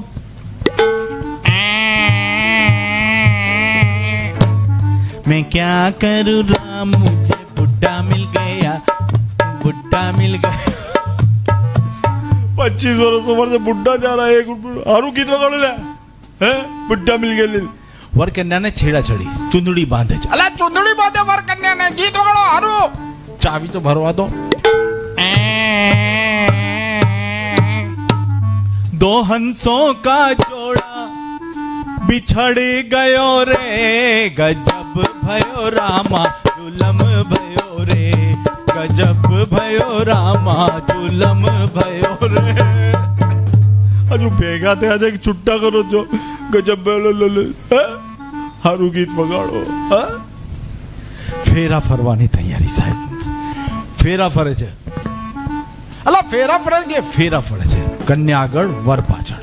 मैं क्या करूं राम, मुझे बुड्ढा मिल गया, बुड्ढा मिल गया. 25 વર્ષ ઉંમર से बुड्ढा जा रहा है. हारू गीत वगाड़ो લે. હે, बुड्ढा मिल गया. વર કન્યાને છેડા છડી ચુંદડી બાંધે છે. અલા, ચુંદડી બાંધે વર કન્યાને, ગીત વગાડો હારું. ચાવી તો ભરવા દો. दो हंसों का जोड़ा बिछड़ गयो रे, गजब भयो रामा जुलम भयो रे, गजब भयो रामा जुलम भयो रे. હજુ ભેગા થયા છે કે છુટ્ટા કરો છો? ગજબ હારું ગીત વગાડો. ફેરા ફરવાની તૈયારી સાહેબ, ફેરા ફરે છે. અલા, ફેરા ફરે કે ફેરા ફરે છે, કન્યા આગળ વર પાછળ.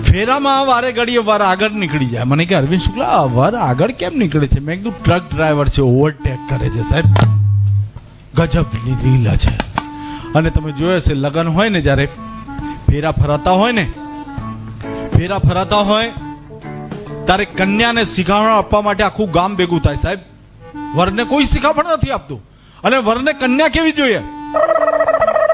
ફેરામાં વારે ઘડીએ વર આગળ નીકળી જાય. મને કે અરવિંદ શુક્લા વર આગળ કેમ નીકળે છે? મેં કીધું ટ્રક ડ્રાઈવર છે, ઓવરટેક કરે છે સાહેબ. ગજબ લીલા છે. અને તમે જોયો હશે લગ્ન હોય ને, જ્યારે ફેરા ફરાતા હોય ને, ફેરા ફરાતા હોય ત્યારે કન્યાને શિખામણ આપવા માટે આખું ગામ ભેગું થાય સાહેબ. વરને કોઈ શિખામણ નથી આપતું. અને વરને કન્યા કેવી જોઈએ?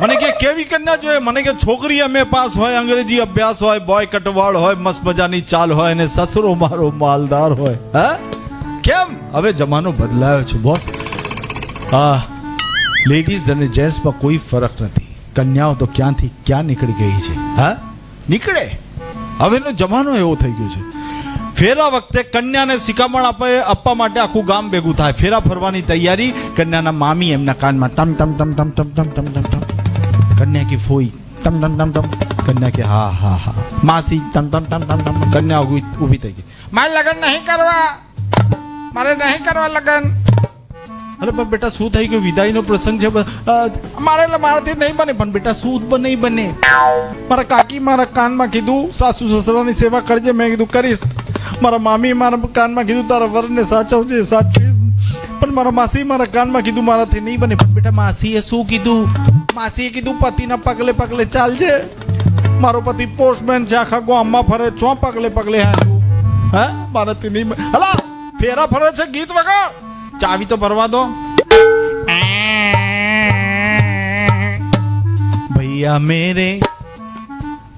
મને કે કેવી કન્યા જોઈએ? મને કે છોકરી એમએ પાસ હોય, અંગ્રેજી અભ્યાસ હોય, બોય કટવાળ હોય, મસ્ત મજાની ચાલ હોય, અને સસરો મારો માલદાર હોય. હા, કેમ? હવે જમાનો બદલાયો છે બોસ. હા, લેડીઝ અને જેન્ટ્સમાં કોઈ ફરક નથી. કન્યાઓ તો ક્યાંથી ક્યાં નીકળી ગઈ છે. હા, નીકળે. હવેનો જમાનો એવો થઈ ગયો છે. ફેરા વખતે કન્યાને શિખામણ આપવા માટે આખું ગામ ભેગું થાય. ફેરા ફરવાની તૈયારી. કન્યાના મામી એમના કાનમાં તમ તમ તમ તમ તમ તમ તમ તમ તમ. કન્યા की ફોઈ તમ તમ તમ તમ. કન્યા કે હા હા હા. માસી તમ તમ તમ તમ તમ. કન્યા ઊભી થઈ ગઈ. મારે લગ્ન નહીં કરવા, મારે નહીં કરવા લગ્ન. અરે પણ બેટા શું થઈ ગયું? વિદાયનો પ્રસંગ છે. મારાથી નહીં બને. પણ બેટા શું નહીં બને? મારા કાકી મારા કાનમાં કીધું સાસુ સસરાની સેવા કરજે. મેં કીધું કરીશ. મારા મામી મારા કાનમાં કીધું તારા વરને સાચવજે, સાચવીશ. પણ મારા માસી મારા કાનમાં કીધું મારાથી નહીં બને. પણ બેટા માસીએ શું કીધું? માસીએ કીધું પતિના પગલે પગલે ચાલજે. મારો પતિ પોસ્ટમેન છે, આખા ગામમાં ફરે, ચો પગલે પગલે હાલું. હા, મારાથી નહીં બને. હલા ફેરા ફરે છે, ગીત વગર ચાવી તો ભરવા દો. भैया मेरे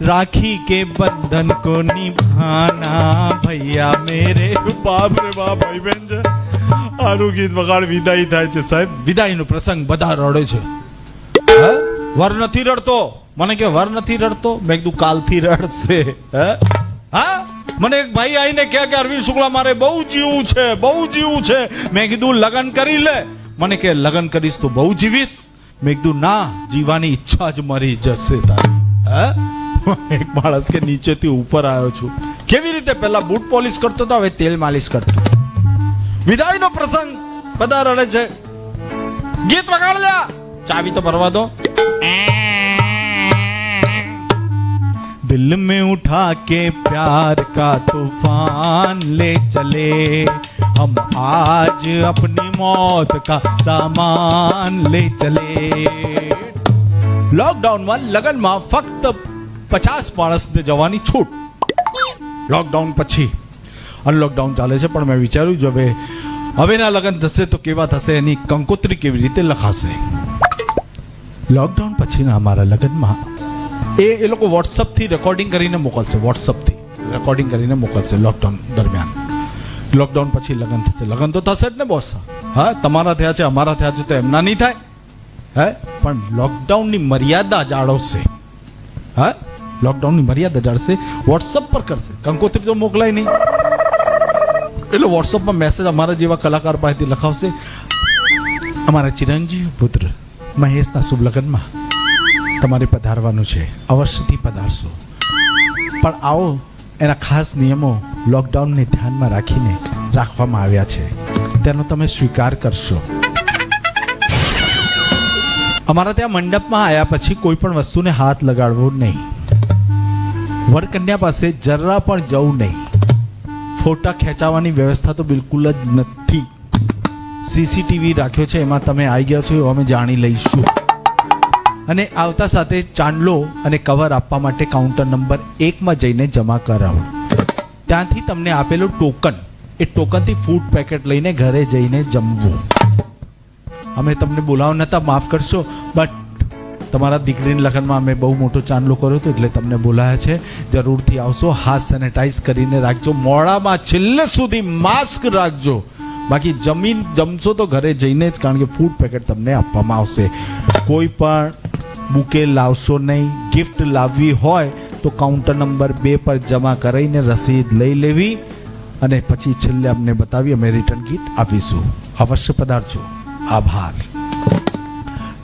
राखी के बंधन को निभाना, भैया मेरे. बाप रे बाપ, ભાઈ બેન છે. આનું ગીત વગાડ વિદાય થાય છે સાહેબ. વિદાયનો પ્રસંગ બધા રડે છે. હે, વર નથી રડતો. મને કે વર નથી રડતો. મેં કીધું કાલથી રડશે. હે, હા, મને એક ભાઈ આવીને કહે કે અરવિંદ શુક્લા મારે બહુ જીવું છે, બહુ જીવું છે. મેં કીધું લગ્ન કરી લે. મને કે લગ્ન કરીશ તો બહુ જીવીશ. મેં કીધું ના, જીવાની ઈચ્છા જ મરી જશે તારી. હે, એક માણસ કે નીચેથી ઉપર આવ્યો છું. કેવી રીતે? પહેલા બૂટ પોલિશ કરતો હતો, હવે તેલ માલિશ કરતો. વિદાયનો પ્રસંગ, બધા રડે છે. ગીત વગાડ લ્યા, ચાવી તો ભરવા દો. दिल में उठा के प्यार का तूफान ले चले हम आज अपनी मौत का सामान ले चले. લોકડાઉનમાં લગનમાં ફક્ત 50 માણસને જવાની છૂટ. લોકડાઉન પછી અનલોકડાઉન ચાલે છે, પણ મેં વિચાર્યું જો હવેના લગ્ન થશે તો કેવા થશે, એની કંકોત્રી કેવી રીતે લખાશે. લોકડાઉન પછીના અમારા લગ્નમાં એ લોકો વોટ્સઅપથી રેકોર્ડિંગ કરીને મોકલશે. વોટ્સઅપથી રેકોર્ડિંગ કરીને મોકલશે લોકડાઉન દરમિયાન. લોકડાઉન પછી લગ્ન થશે. લગ્ન તો થશે જ ને બોસ. હા, તમારા થયા છે, અમારા થયા છે, તો એમના નહીં થાય. હે, પણ લોકડાઉનની મર્યાદા જાળવશે. હા, લોકડાઉનની મર્યાદા જાળવશે. વોટ્સઅપ પર કરશે, કંકોત્રી તો મોકલાય નહીં. એટલે વોટ્સઅપમાં મેસેજ અમારા જેવા કલાકાર પાસેથી લખાવશે, અમારા ચિરંજીવ પુત્ર મહેશના શુભ લગ્નમાં તમારે પધારવાનું છે, અવશ્યથી પધારશો. પણ આવો, એના ખાસ નિયમો લોકડાઉનને ધ્યાનમાં રાખીને રાખવામાં આવ્યા છે, તેનો તમે સ્વીકાર કરશો. અમારા ત્યાં મંડપમાં આવ્યા પછી કોઈ પણ વસ્તુને હાથ લગાડવો નહીં. વરકન્યા પાસે જરા પણ જવું નહીં. ફોટા ખેંચાવવાની વ્યવસ્થા તો બિલકુલ જ નથી. સીસીટીવી રાખ્યો છે, એમાં તમે આવી ગયા છો એવું અમે જાણી લઈશું. અને આવતા સાથે ચાંદલો અને કવર આપવા માટે કાઉન્ટર નંબર 1 જઈને જમા કરાવો. ત્યાંથી તમને આપેલું ટોકન, એ ટોકનથી ફૂડ પેકેટ લઈને ઘરે જઈને જમવું. અમે તમને બોલાવ નતા, માફ કરશો, બટ તમારા દીકરીના લગ્નમાં અમે બહુ મોટો ચાંદલો કર્યો હતો એટલે તમને બોલાયા છે. જરૂરથી આવશો. હાથ સેનેટાઈઝ કરીને રાખજો. મોડામાં છેલ્લે સુધી માસ્ક રાખજો. બાકી જમશો તો ઘરે જઈને જ, કારણ કે ફૂડ પેકેટ તમને આપવામાં આવશે. કોઈ પણ બુકે લાવશો નહીં. ગિફ્ટ લાવવી હોય તો કાઉન્ટર નંબર 2 પર જમા કરાવીને રસીદ લઈ લેવી અને પછી છેલ્લે અમને બતાવી અમે રિટર્ન ગિફ્ટ આપીશું. અવશ્ય પધારજો. આભાર.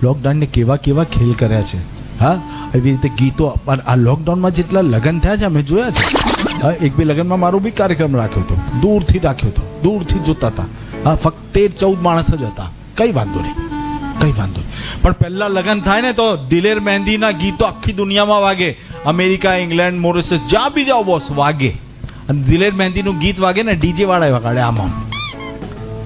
લોકડાઉનને કેવા કેવા ખેલ કર્યા છે. હા, એવી રીતે ગીતો. આ લોકડાઉનમાં જેટલા લગ્ન થયા છે અમે જોયા છે. હા, 1-2 લગ્નમાં મારો બી કાર્યક્રમ રાખ્યો હતો, દૂરથી રાખ્યો હતો, દૂરથી જોતા હતા. હા, ફક્ત 13-14 માણસ જ હતા. કંઈ વાંધો નહીં, કંઈ વાંધો નહીં. પણ પહેલા લગ્ન થાય ને તો દિલેર મહેંદીના ગીતો આખી દુનિયામાં વાગે. અમેરિકા, ઇંગ્લેન્ડ, મોરિશસ, જ્યાં બી જાઓ બોસ વાગે. અને દિલેર મહેંદીનું ગીત વાગે ને ડીજે વાળા વગાડે. આમ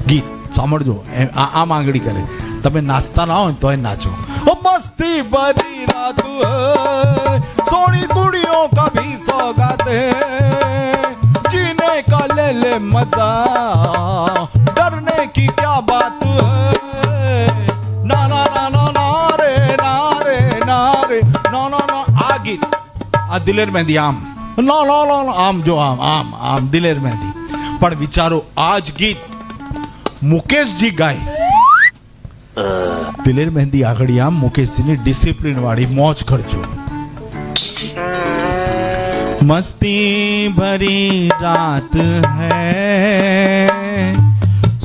ગીત સાંભળજો, આમ આંગળી કરે. તમે નાચતા ના હોય તોય નાચો. ઓ મસ્તી ભરી રાત હૈ, સોની कुड़ियों का भी सौगात है, जीने का ले ले मजा, डरने की क्या बात है. ना ना ना ना ना रे ના રે ના રે ના ના ના. આ ગીત, આ દિલેર મહેંદી આમ ના ના ના આમ જો આમ આમ આમ દિલેર મહેંદી. પણ વિચારો, આ જ ગીત મુકેશજી ગાય. દિલેર મહેંદી આગળ આમ મુકેશજીની ડિસિપ્લિન વાળી મોજ કરજો. मस्ती भरी रात है,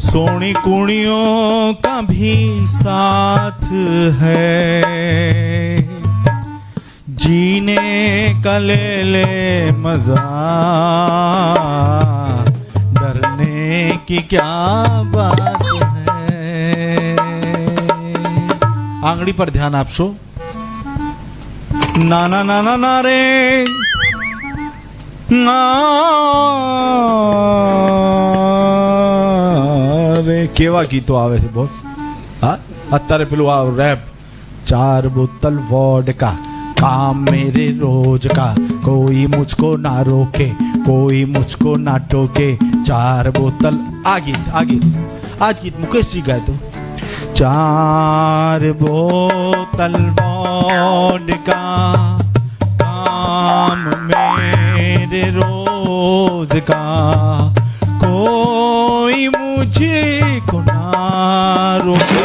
सोनी कुड़ियों का भी साथ है, जीने का ले ले मजा, डरने की क्या बात है. आंगળી પર ધ્યાન આપશો. ના ના ના ના ના રે ના રે. કેવા ગીતો આવે છે બોસ. હા, અત્યારે પેલું આ રેપ, 4 બોતલ વોડકા काम मेरे रोज का, कोई मुझको ना रोके, कोई मुझको ना टोके, 4 बोतल. आ गीत मुकेश जी गाए तो 4 बोतल वोडका काम मेरे रोज का, कोई मुझे को ना रोके,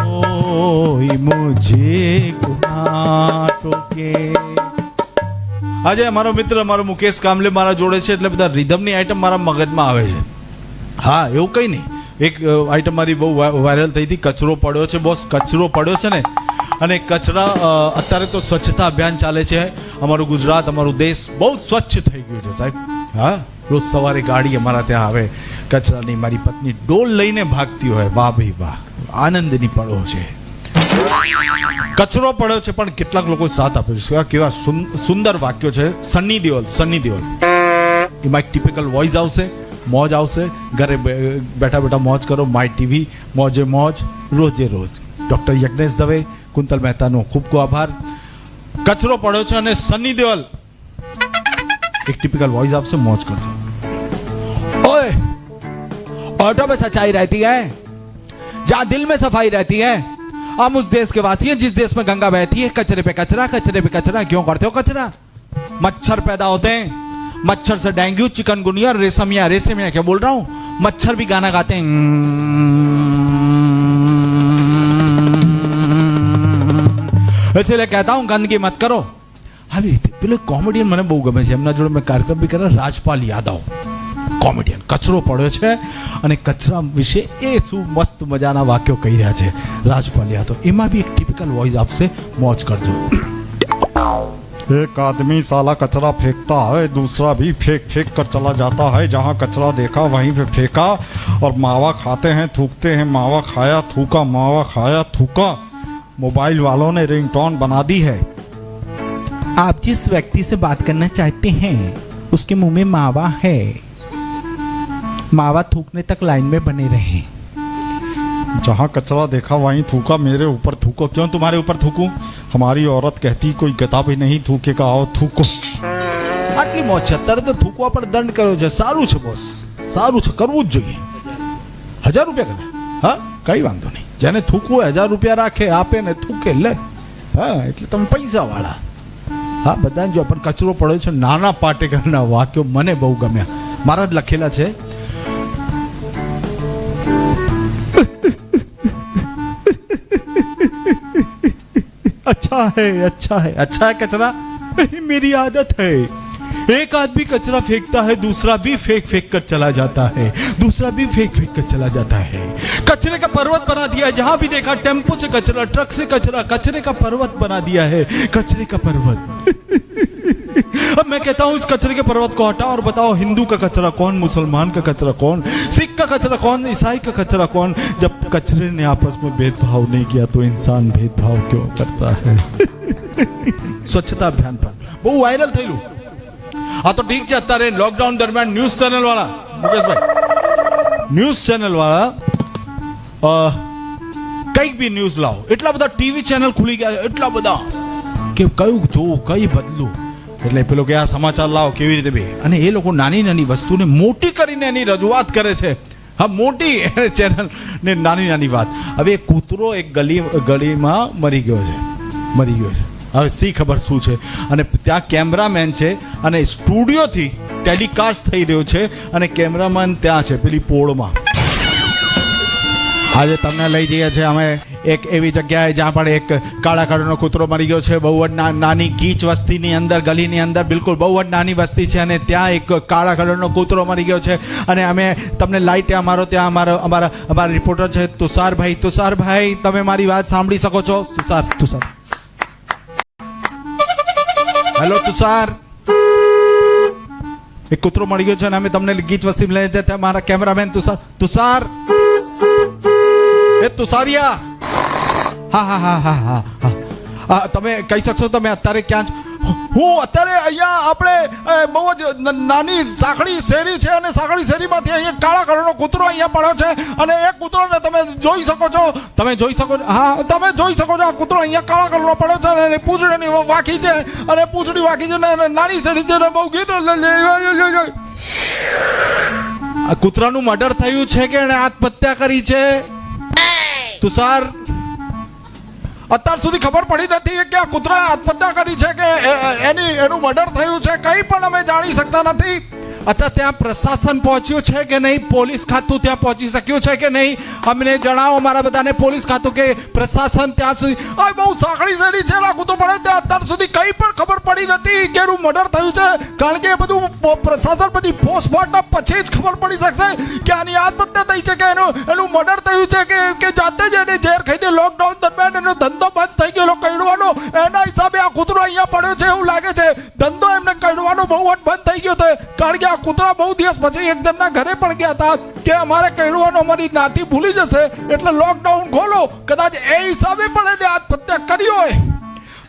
कोई मुझे को ના ટોકે. આજે મારો મિત્ર મારો મુકેશ કામલે મારા જોડે છે એટલે બધા રિધમની આઈટમ મારા મગજમાં આવે છે. હા, એવું કંઈ નહીં. એક આઈટમ મારી બહુ વાયરલ થઈ હતી, કચરો પડ્યો છે બોસ. કચરો પડ્યો છે ને, અને કચરા અત્યારે તો સ્વચ્છતા અભિયાન ચાલે છે. અમારું ગુજરાત, અમારું દેશ બહુ સ્વચ્છ થઈ ગયું છે સાહેબ. હા, રોજ સવારે ગાડી અમારા ત્યાં આવે કચરાની. મારી પત્ની ડોલ લઈને ભાગતી હોય. વાહ ભાઈ વાહ, આનંદની પળો છે. કચરો પડ્યો છે પણ કેટલાક લોકો સાથ આપે છે. કેવા સુંદર વાક્યો છે. સની દેઓલ એમાં એક ટિપિકલ વોઇસ આવશે, મોજ આવશે. ઘરે બેઠા બેઠા મોજ કરો. માય ટીવી મોજે મોજ, રોજે રોજ. ડોક્ટર યજ્ઞેશ દવે, કુંતલ મહેતાનો ખૂબ ખૂબ આભાર. કચરો પડ્યો છે અને સની દેઓલ એક ટિપિકલ વોઇસ આપશે, મોજ કરજો. ओए, ऑटो में सच्चाई रहती है, जहाँ दिल में सफाई रहती है. हम उस देश के वासी हैं जिस देश में गंगा बहती है. कचरे पे कचरा, कचरे पे कचरा. क्यों करते हो कचरा? मच्छर पैदा होते हैं, मच्छर से डेंगू, चिकनगुनिया, रेशमिया क्या बोल रहा हूं, मच्छर भी गाना गाते हैं. इसलिए कहता हूं गंदगी मत करो. આવી રીતે પેલો કોમેડિયન મને બહુ ગમે છે. એમના જોડે મેં કાર્યક્રમ બી કર્યા. રાજપાલ યાદવ કોમેડિયન. કચરો પડ્યો છે અને કચરા વિશે એ શું મસ્ત મજાના વાક્યો કહી રહ્યા છે રાજપાલ યાદવ. એમાં બી એક ટિપિકલ વોઇસ આપશે, મોજ કરજો. एक आदमी साला कचरा फेंकता है, दूसरा भी फेंक कर चला जाता है. जहाँ कचरा देखा वहीं पे फेंका. और मावा खाते हैं, थूकते हैं. मावा खाया थूका, मावा खाया थूका. मोबाइल वालों ने रिंगटोन बना दी है. आप जिस व्यक्ति से बात करना चाहते हैं उसके मुंह में मावा है, मावा थूकने तक लाइन में बने रहे. जहाँ कचरा देखा वहीं थूका. मेरे ऊपर थूको. क्यों तुम्हारे ऊपर थूकूं? हमारी औरत कहती कोई गधा भी नहीं थूकेगा, आओ थूको. આટલી મોજ છે. અત્યારે તો થૂકવા પર દંડ કર્યો છે. સારું છે બોસ, સારું છે, કરવું જ જોઈએ. 1000 રૂપિયા કરે. હા, કઈ વાંધો નહીં. જેને થૂકવું હોય 1000 રૂપિયા રાખે, આપે ને થૂકે લે. હા, એટલે તમે પૈસા વાળા. હા, બધાને જો. પણ કચરો પડ્યો છે. નાના પાટેકરના વાક્યો મને બહુ ગમ્યા. મારા જ લખેલા છે. अच्छा है कचरा. मेरी आदत है. एक आदमी कचरा फेंकता है, दूसरा भी फेंक कर चला जाता है, दूसरा भी फेंक कर चला जाता है. कचरे का पर्वत बना दिया है. जहां भी देखा टेम्पो से कचरा, ट्रक से कचरा, कचरे का पर्वत बना दिया है. कचरे का पर्वत. अब मैं कहता हूं इस कचरे के पर्वत को हटाओ और बताओ हिंदू का कचरा कौन, मुसलमान का कचरा कौन, सिख का कचरा कौन, ईसाई का कचरा कौन. जब कचरे ने आपस में भेदभाव नहीं किया तो इंसान भेदभाव क्यों करता है. स्वच्छता अभियान पर બહુ વાયરલ થયેલું. હા, તો ઠીક છે. અત્યારે લોકડાઉન દરમિયાન ન્યૂઝ ચેનલ વાળા, મુકેશભાઈ, ન્યૂઝ ચેનલ વાળા કંઈક બી ન્યૂઝ લાવો. એટલા બધા ટીવી ચેનલ ખુલી ગયા છે, એટલા બધા કે કયું જોવું, કઈ બદલું. એટલે પેલો કે આ સમાચાર લાવો કેવી રીતે બી. અને એ લોકો નાની નાની વસ્તુને મોટી કરીને એની રજૂઆત કરે છે. હા, મોટી ચેનલ ને નાની નાની વાત. હવે એક કૂતરો એક ગલીમાં મરી ગયો છે. હવે સી ખબર શું છે. અને ત્યાં કેમેરામેન છે અને સ્ટુડિયોથી ટેલિકાસ્ટ થઈ રહ્યો છે અને કેમેરામેન ત્યાં છે પેલી પોળમાં. આજે તમને લઈ જઈએ છીએ અમે એક એવી જગ્યાએ જ્યાં પણ એક કાળા કલરનો કૂતરો મરી ગયો છે. બહુ જ નાની ગીચ વસ્તીની અંદર, ગલીની અંદર, બિલકુલ બહુ જ નાની વસ્તી છે. અને ત્યાં એક કાળા કલરનો કૂતરો મરી ગયો છે. અને અમે તમને લાઈટ અમારા રિપોર્ટર છે તુષારભાઈ, તમે મારી વાત સાંભળી શકો છો? તુષાર હેલો તુષાર. એક કૂતરો મળી ગયો છે અને અમે તમને ગીચ વસ્તી લઈ જતા. મારા કેમેરામેન તુષાર એ તુષારિયા. હા તમે કહી શકશો તમે અત્યારે ક્યાં હું અત્યારે અહીંયા આપણે બહુ જ નાની સાંકડી શેરી છે અને સાંકડી શેરીમાંથી અહીંયા કાળા કલરનો કૂતરો અહીંયા પડ્યો છે અને એ કૂતરોને તમે જોઈ શકો છો. તમે જોઈ શકો છો, હા તમે જોઈ શકો છો. આ કૂતરો અહીંયા કાળા કલરનો પડ્યો છે અને એની પૂંછડીની વાંકી છે અને પૂંછડી વાંકી છે ને નાની શેરી છે ને બહુ ગીત. આ કૂતરાનું મર્ડર થયું છે કે એણે આત્મહત્યા કરી છે? તુષાર, અત્યાર સુધી ખબર પડી નથી કે આ કૂતરાએ આત્મહત્યા કરી છે કે એનું મર્ડર થયું છે. કંઈ પણ અમે જાણી શકતા નથી. અત્યારે ત્યાં પ્રશાસન પહોંચ્યું છે કે નહીં? પોલીસ ખાતું ત્યાં પહોંચી શક્યું છે કે નહીં? અમને જણાવો મારા બધાને, પોલીસ ખાતું કે પ્રશાસન ત્યાં સુધી. આ બહુ સાંકડી શેરી છે, કૂતરો પડે ત્યાં અત્યાર સુધી કંઈ પણ ખબર પડી નથી કે એનું મર્ડર થયું છે. કારણ કે એ બધું પ્રશાસન પછી પોસ્ટમોર્ટમ પછી જ ખબર પડી શકશે કે આની આત્મહત્યા થઈ છે કે એનું મર્ડર થયું છે કે જાતે જ એને ઝેર ખાઈને લોકડાઉન દરમિયાન એનો ધંધો બંધ થઈ ગયેલો કઈડવાનો. એના હિસાબે આ કૂતરો અહીંયા પડ્યો છે એવું લાગે છે. ધંધો એમને કઈડવાનો બહુ જ બંધ થઈ ગયો છે. કારણ કે આ કૂતરા બહુ દિવસ પછી એક જણના ઘરે પણ ગયા હતા કે અમારે કઈડવાનો અમારી નાતી ભૂલી જશે એટલે લોકડાઉન ખોલો. કદાચ એ હિસાબે પણ એને આત્મહત્યા કરી હોય.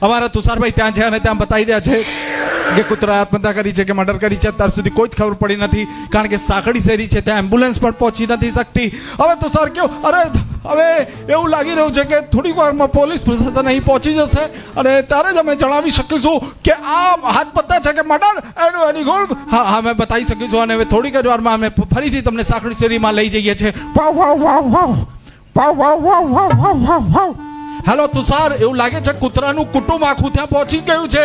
અમારા તુષારભાઈ ત્યાં છે અને ત્યાં બતાવી રહ્યા છે કે કૂતરા આત્મહત્યા કરી છે કે મર્ડર કરી છે. અત્યાર સુધી કોઈ જ ખબર પડી નથી કારણ કે સાંકડી શેરી છે, ત્યાં એમ્બ્યુલન્સ પણ પહોંચી નથી શકતી. હવે તુષાર કયો, અરે હવે એવું લાગી રહ્યું છે કે થોડીક વારમાં પોલીસ પ્રશાસન અહીં પહોંચી જશે અને ત્યારે જ અમે જણાવી શકીશું કે આ આત્મહત્યા છે કે મર્ડર. એની ગોળ હા હા મેં બતાવી શકીશું અને હવે થોડીક જ વારમાં અમે ફરીથી તમને સાંકડી શેરીમાં લઈ જઈએ છીએ. હેલો તુષાર, એવું લાગે છે કૂતરાનું કુટુંબ આખું ત્યાં પહોંચી ગયું છે.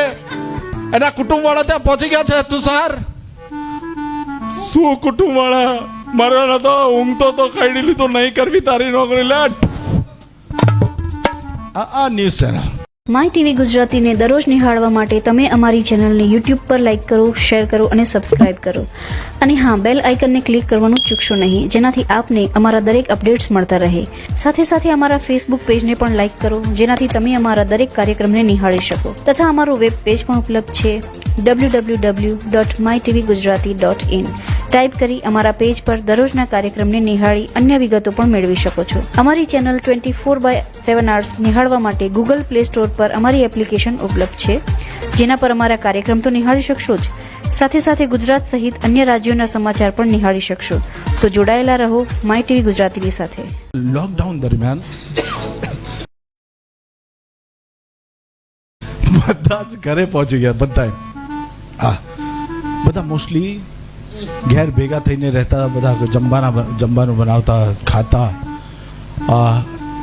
એના કુટુંબ વાળા ત્યાં પહોંચી ગયા છે. તુષાર, શું કુટુંબ વાળા? મારા તો ઊંઘતો તો કઈ લીધું, નહીં કરવી તારી નોકરી. લે આ ન્યૂઝ ચેનલ માય ટીવી ગુજરાતીને દરરોજ નિહાળવા માટે તમે અમારી ચેનલને યુટ્યુબ પર લાઇક કરો, શેર કરો અને સબસ્ક્રાઇબ કરો. અને હા, બેલ આઇકનને ક્લિક કરવાનું ચૂકશો નહીં, જેનાથી આપને અમારા દરેક અપડેટ્સ મળતા રહે. સાથે સાથે અમારા ફેસબુક પેજને પણ લાઇક કરો, જેનાથી તમે અમારા દરેક કાર્યક્રમને નિહાળી શકો. તથા અમારું વેબ પેજ પણ ઉપલબ્ધ છે www.mytvgujarati.in. ટાઈપ કરી અમારા પેજ પર દરરોજના કાર્યક્રમને નિહાળી અન્ય વિગતો પણ મેળવી શકો છો. અમારી ચેનલ 24/7 hours નિહાળવા માટે ગૂગલ પ્લે સ્ટોર પર અમારી એપ્લિકેશન ઉપલબ્ધ છે, જેના પર અમારા કાર્યક્રમ તો નિહાળી શકશો જ, સાથે સાથે ગુજરાત સહિત અન્ય રાજ્યોના સમાચાર પણ નિહાળી શકશો. તો જોડાયેલા રહો માય ટીવી ગુજરાતીની સાથે. લોકડાઉન દરમિયાન બધા જ ઘરે પહોંચી ગયા. બધા હા, બધા મોસ્ટલી ઘેર ભેગા થઈને રહેતા, બધા જમવાનું બનાવતા, ખાતા.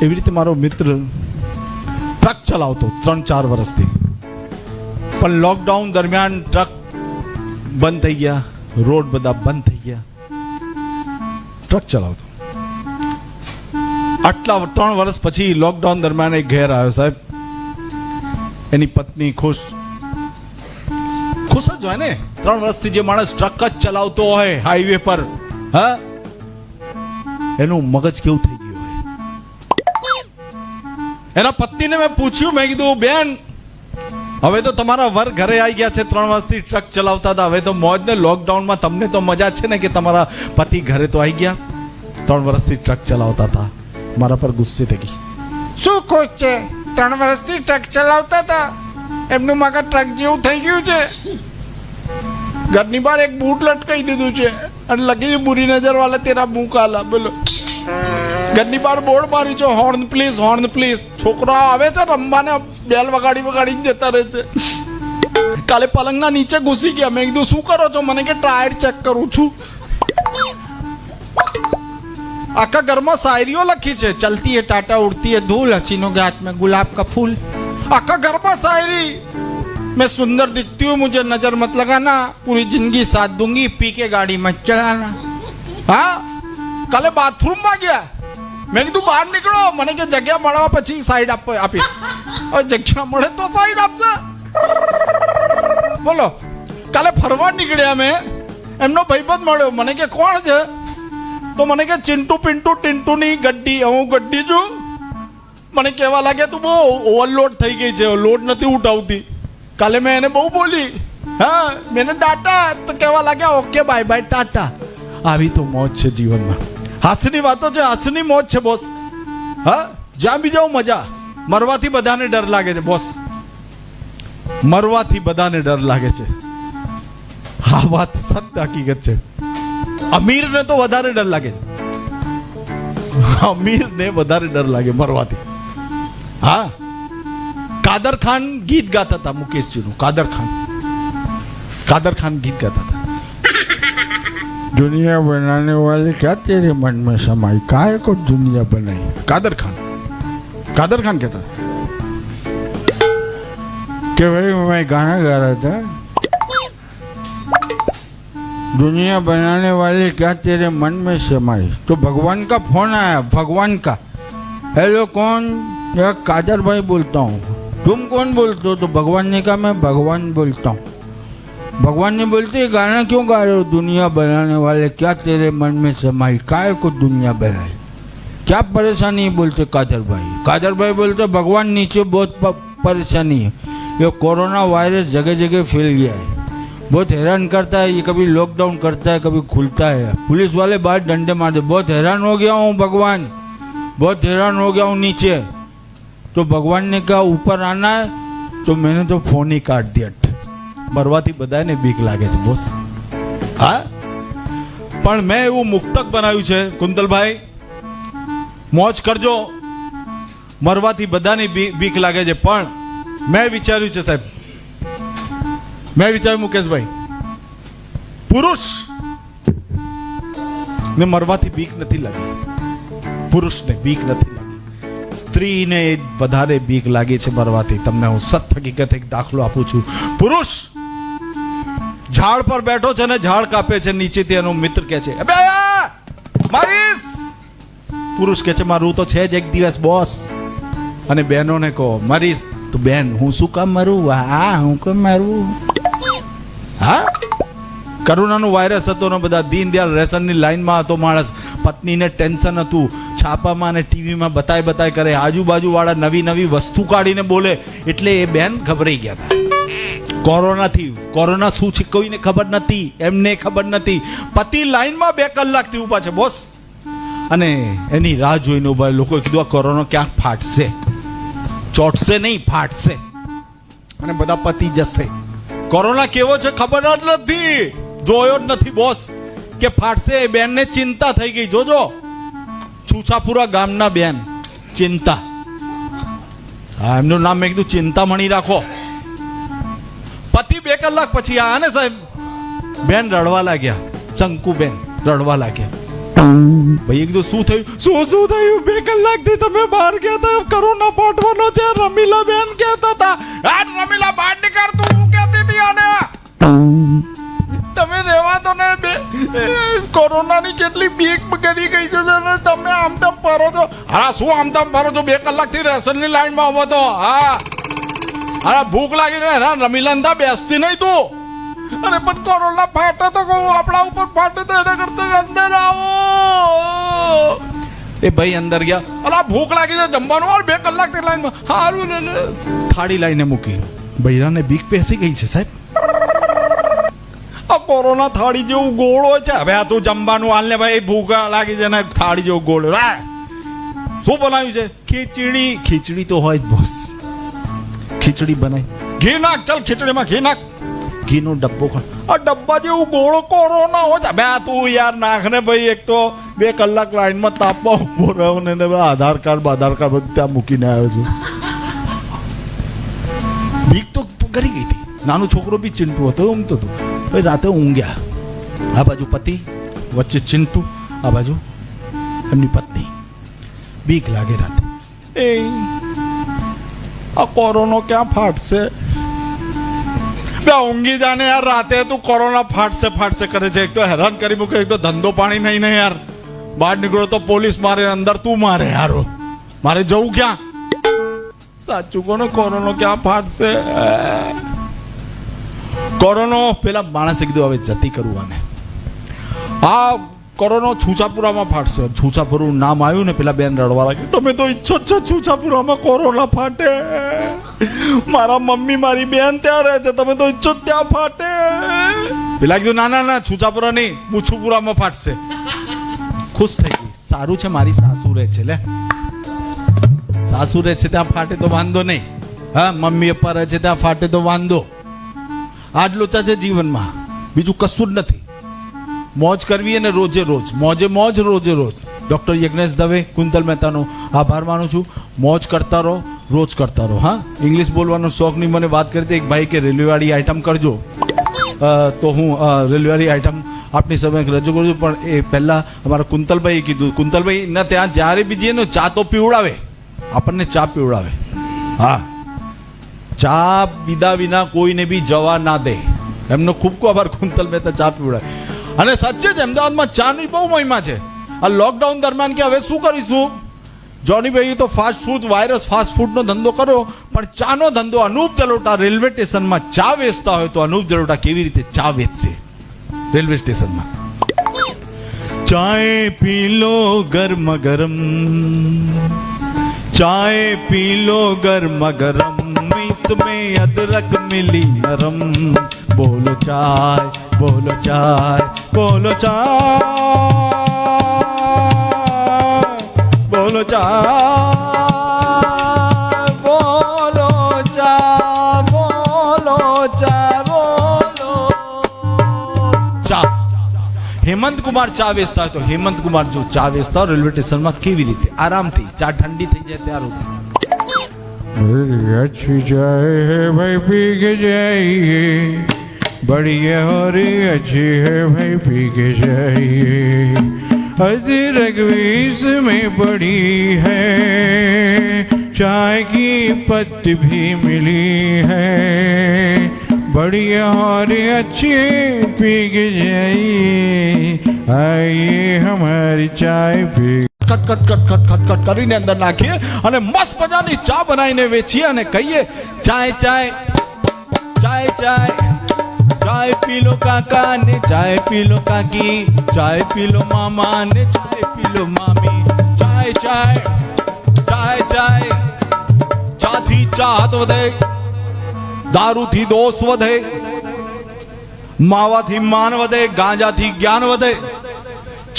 એવી રીતે મારો મિત્ર ટ્રક ચલાવતો 3-4 વર્ષથી, પણ લોકડાઉન દરમિયાન ટ્રક બંધ થઈ ગયા, રોડ બધા બંધ થઈ ગયા. ટ્રક ચલાવતો આટલા 3 વર્ષ પછી લોકડાઉન દરમિયાન એક ઘેર આવ્યો સાહેબ. એની પત્ની ખુશ જ હોય ને. 3 વર્ષથી જે માણસ ટ્રક જ ચલાવતો હોય હાઈવે પર, હા, એનું મગજ કેવું થઈ ગયું હોય. એના પત્નીને મેં પૂછ્યું, મેં કીધું બેન, હવે તો તમારા વર ઘરે આવી ગયા છે, 3 વર્ષથી ટ્રક ચલાવતા હતા, હવે તો મોજ ને લોકડાઉનમાં તમને તો મજા છે ને કે તમારા પતિ ઘરે તો આવી ગયા. 3 વર્ષથી ટ્રક ચલાવતા હતા. મારા પર ગુસ્સે થઈ ગઈ. શું ખુશ છે? 3 વર્ષથી ટ્રક ચલાવતા હતા, એમનું મગજ ટ્રક જેવું થઈ ગયું છે. ઘરની બહાર એક બૂટ લટકાઈ દીધું છે અને લગી બુરી નજર વાળા તેરા મુંહ કાલા. બોલો, ઘરની બહાર બોર્ડ માર્યું છે, હોર્ન પ્લીઝ, હોર્ન પ્લીઝ. છોકરા આવે છે રમવાને, બેલ વગાડીને જતા રહે છે. કાલે પલંગના નીચે ઘૂસી ગયા. મેં કીધું શું કરો છો? મને કે ટાયર ચેક કરું છું. આખા ઘરમાં શાયરીઓ લખી છે, ચલતી હે ટાટા ઉડતી હે ધૂલ, હસીનों के हाथ में गुलाब का फूल. આખા ઘરમાં શાયરી. मैं सुंदर दिखती हूँ, मुझे नजर मत लगाना, पूरी जिंदगी साथ दूंगी, पी के गाड़ी मत चलाना. હા, કાલે બાથરૂમમાં ગયા. મેં કીધું બહાર નીકળો. મને કે જગ્યા મળવા પછી સાઈડ આપીશ. હવે જગ્યા મળે તો સાઈડ આપશે. બોલો, કાલે ફરવા નીકળ્યા. મેં એમનો ભાઈબંધ મળ્યો. મને કે કોણ છે? તો મને કે ચિંટુ પિન્ટુ ટિન્ટુની ગड्डी. હું ગड्डी છું. મને કહેવા લાગે તું બહુ ઓવરલોડ થઈ ગઈ છે, લોડ નથી ઉઠાવતી. કાલે મેં એને બહુ બોલી. હા, મેં ડાટા તો કહેવા લાગ્યા ઓકે બાય બાય ટાટા. આવી તો મોજ છે જીવનમાં. હાસ્યની વાતો છે, હાસ્યની મોજ છે બોસ. હા, જ્યાં બી જાઓ મજા. મરવાથી બધાને ડર લાગે છે બોસ. મરવાથી બધાને ડર લાગે છે. આ વાત સત્ય હકીકત છે. અમીરને તો વધારે ડર લાગે. અમીરને વધારે ડર લાગે મરવાથી. હા, કાદર ખાન ગીત ગાતા હતા, મુકેશજીનું. કાદર ખાન ગીત ગાતા હતા. दुनिया बनाने वाले क्या तेरे मन में समाई, काहे को दुनिया बनाई. कादर खान कहता कि भाई मैं गाना गा रहा था, दुनिया बनाने वाले क्या तेरे मन में समाई. तो भगवान का फोन आया, भगवान का. हेलो कौन? यार कादर भाई बोलता हूँ. तुम कौन बोलते हो? तो भगवान ने कहा मैं भगवान बोलता हूँ. भगवान ने बोलते गाना क्यों गा रहे हो? दुनिया बनाने वाले क्या तेरे मन में समाई, काहे को दुनिया बनाई. क्या परेशानी है? बोलते कादर भाई बोलते भगवान नीचे बहुत परेशानी है. ये कोरोना वायरस जगह जगह फैल गया है, बहुत हैरान करता है. ये कभी लॉकडाउन करता है, कभी खुलता है. पुलिस वाले बाहर डंडे मारते. बहुत हैरान हो गया हूँ भगवान, बहुत हैरान हो गया हूँ नीचे. तो भगवान ने कहा ऊपर आना है. तो मैंने तो फोन ही काट दिया. મરવાથી બધાને બીક લાગે છે બોસ. હા, પણ મેં એવું મુક્તક બનાવ્યું છે કુંતલભાઈ, મોજ કરજો. મરવાથી બધાને બીક લાગે છે, પણ મેં વિચાર્યું છે સાહેબ, મેં વિચાર્યું મુકેશભાઈ, પુરુષ ને મરવાથી બીક નથી લાગી. પુરુષને બીક નથી લાગી, સ્ત્રીને વધારે બીક લાગી છે મરવાથી. તમને હું સત્ય હકીકત એક દાખલો આપું છું. પુરુષ ઝાડ પર બેઠો છે ને ઝાડ કાપે છે, નીચેથી એનો મિત્ર કહે છે અબે મારીશ. પુરુષ કહે છે મારું તો છે જ એક દિવસ બોસ. અને બહેનોને કહો મારીશ તો બેન હું શું કામ મરું? હા હું કેમ મરું? હા, કરોનાનો વાયરસ હતો ને બધા દીનદયાળ રેશનની લાઈનમાં હતો માણસ. પત્નીને ટેન્શન હતું, છાપામાં અને ટીવીમાં બતાય કરે, આજુબાજુ વાળા નવી વસ્તુ કાઢીને બોલે, એટલે એ બેન ગભરાઈ ગયા હતા કોરોનાથી. કોરોના શું છે કોઈને ખબર નથી, એમને ખબર નથી. પતિ લાઈનમાં 2 કલાકથી ઊભા છે બોસ, અને એની રાહ જોઈને ઊભા. લોકોએ કીધું આ કોરોના ક્યાંક ફાટશે, ચોટશે નહીં, ફાટશે અને બધા પતી જશે. કોરોના કેવો છે ખબર જ નથી, જોયો જ નથી બોસ કે ફાટશે. એ બેનને ચિંતા થઈ ગઈ. જોજો, છૂછાપુરા ગામના બેન ચિંતા. હા, એમનું નામ મેં કીધું ચિંતામણી રાખો. પતિ 2 કલાક પછી આ ને સાહેબ બેન રડવા લાગ્યા. ચંકુ બેન રડવા લાગ્યા. ભાઈ કીધું શું થયું? શું થયું? 2 કલાકથી તમે બહાર ગયા હતા, કોરોના ફાટવાનો છે. રમીલા બેન કહેતા હતા આ રમીલા બહાર નીકળ તું, હું કહેતી હતી આને તમે રહેવા દો ને. કોરોનાની કેટલી બીક કરી ગઈ છે ને તમે આમ તેમ ફરો છો. હા, શું આમ તેમ ફરો છો? 2 કલાકથી રેશનની લાઈનમાં ઉભો તો. હા, અરે ભૂખ લાગી ને રમીલા બેસતી નહીં તું. અરે પણ કોરોના ફાટે તો કહું, આપણા ઉપર ફાટે તો એના કરતા અંદર આવો. એ ભાઈ અંદર ગયા. અલા ભૂખ લાગી છે, જમવાનું 2 કલાકથી લાઈનમાં. સારું ને થાળી લાઈને મૂકી. બૈરાને બીક બેસી ગઈ છે સાહેબ. આ કોરોના થાળી જેવું ગોળ હોય છે. હવે આ તું જમવાનું હાલ ને ભાઈ, ભૂખ લાગી છે ને થાળી જેવું ગોળ. શું બનાવ્યું છે? ખીચડી તો હોય જ બોસ. ખીચડી બનાવી. ઘી નાખ, ચાલ ખીચડીમાં ઘી નાખ. ઘીનો ડબ્બો ખા. આ ડબ્બા જેવું ગોળો કોરોના હોય છે. બે તું યાર નાખ ને ભાઈ. એક તો 2 કલાક લાઈનમાં તાપવા ઉભો રહ્યો ને આધાર કાર્ડ બધું ત્યાં મૂકીને આવ્યો છું. બીક તો કરી ગઈ હતી. નાનો છોકરો બી ચિંટુ હતો, ઊંઘતો હતો. ભાઈ રાતે ઊંઘ્યા. આ બાજુ પતિ, વચ્ચે ચિંટુ, આ બાજુ એમની પત્ની. બીક લાગે રાતે. એ આ કોરોના ક્યાં ફાટશે? બે ઊંઘી જાને યાર. રાતે તું કોરોના ફાટશે કરે છે. એક તો હેરાન કરી મૂકે, એક તો ધંધો પાણી નહીં ને યાર. બહાર નીકળો તો પોલીસ મારે, અંદર તું મારે. યાર મારે જવું ક્યાં? સાચું કોને કોરોના ક્યાં ફાટશે? કોરોના પેલા માણસે કીધું હવે જતી કરું આને. આ કોરોના છૂછાપુરામાં ફાટશે. છૂછાપુરું નામ આવ્યું ને પેલા બેન રડવા લાગે. તમે તો ઈચ્છો છો છૂછાપુરામાં કોરોના ફાટે? મારા મમ્મી મારી બેન ત્યાં રહે છે, તમે તો ઈચ્છો ત્યાં ફાટે? પેલા કીધું ના છૂછાપુરા નહીં, મુછુપુરામાં ફાટશે. ખુશ થઈ ગઈ. સારું છે મારી સાસુ રહે છે. લે સાસુ રહે છે ત્યાં ફાટે તો વાંધો નહીં. હા, મમ્મી પપ્પા રહે છે ત્યાં ફાટે તો વાંધો. આ જ લોચા છે જીવનમાં, બીજું કશું જ નથી. મોજ કરવી અને રોજે રોજ, મોજે મોજ, રોજે રોજ. ડૉક્ટર યજ્ઞેશ દવે, કુંતલ મહેતાનો આભાર માનું છું. મોજ કરતા રહો, રોજ કરતા રહો. હા, ઇંગ્લિશ બોલવાનો શોખની મને વાત કરી હતી એક ભાઈ કે રેલવેવાળી આઈટમ કરજો, તો હું રેલવેવાળી આઈટમ આપની સામે રજૂ કરું છું. પણ એ પહેલાં અમારા કુંતલભાઈએ કીધું, કુંતલભાઈ ના ત્યાં જ્યારે બી જઈએ ને ચા તો પીવડાવે, આપણને ચા પીવડાવે. હા, ચા પીધા વિના કોઈને બી જવા ના દે. એમનો ખૂબ ખૂબ આભાર, કુંતલ મહેતા ચા પીવડાવે. અને સાચે જ અમદાવાદમાં ચાની બહુ મહિમા છે. આ લોકડાઉન દરમિયાન કે હવે શું કરીશું, જોનીભાઈ તો ફાસ્ટ ફૂડ વાયરસ ફાસ્ટ ફૂડનો ધંધો કરો, પણ ચાનો ધંધો અનૂપ જલોટા રેલવે સ્ટેશનમાં ચા વેચતા હોય તો અનૂપ જલોટા કેવી રીતે ચા વેચશે રેલવે સ્ટેશનમાં? ચાય પી લો ગરમ ગરમ, चाय पी लो गर्मा गरम, इसमें अदरक मिली नरम. बोलो चाय, बोलो चाय, बोलो चाय, बोलो चाय, बोलो चाय, बोलो चाय, बोलो चा. હેમંત કુમાર ચા વેચતા હોય તો હેમંત કુમાર જો ચા વેચતા હોય રેલવે સ્ટેશનમાં કેવી રીતે આરામથી ચા ઠંડી થઈ જાય ત્યાર સુધી. मेरी अच्छी चाय है भाई पी के जाइए, बढ़िया हो रही अच्छी है भाई पी के जाइए, अदरक भी इसमें पड़ी है, चाय की पत्ती भी मिली है, बढ़िया हो रही अच्छी पी के जाइए, आइए हमारी चाय P. Cut cut cut cut cut cut કરીને અંદર નાખીએ અને મસ્ત મજાની ચા બનાવીને વેચીએ અને કહીએ ચાય ચાય ચાય ચાય, ચાય પી લો કાકા ને ચાય પી લો કાકી, ચાય પી લો મામા ને ચાય પી લો મામી, ચાય ચાય ચાય ચાય. ચાથી ચાહત વધે, દારૂથી દોસ્ત વધે, માવાથી માન વધે, ગાંજાથી જ્ઞાન વધે,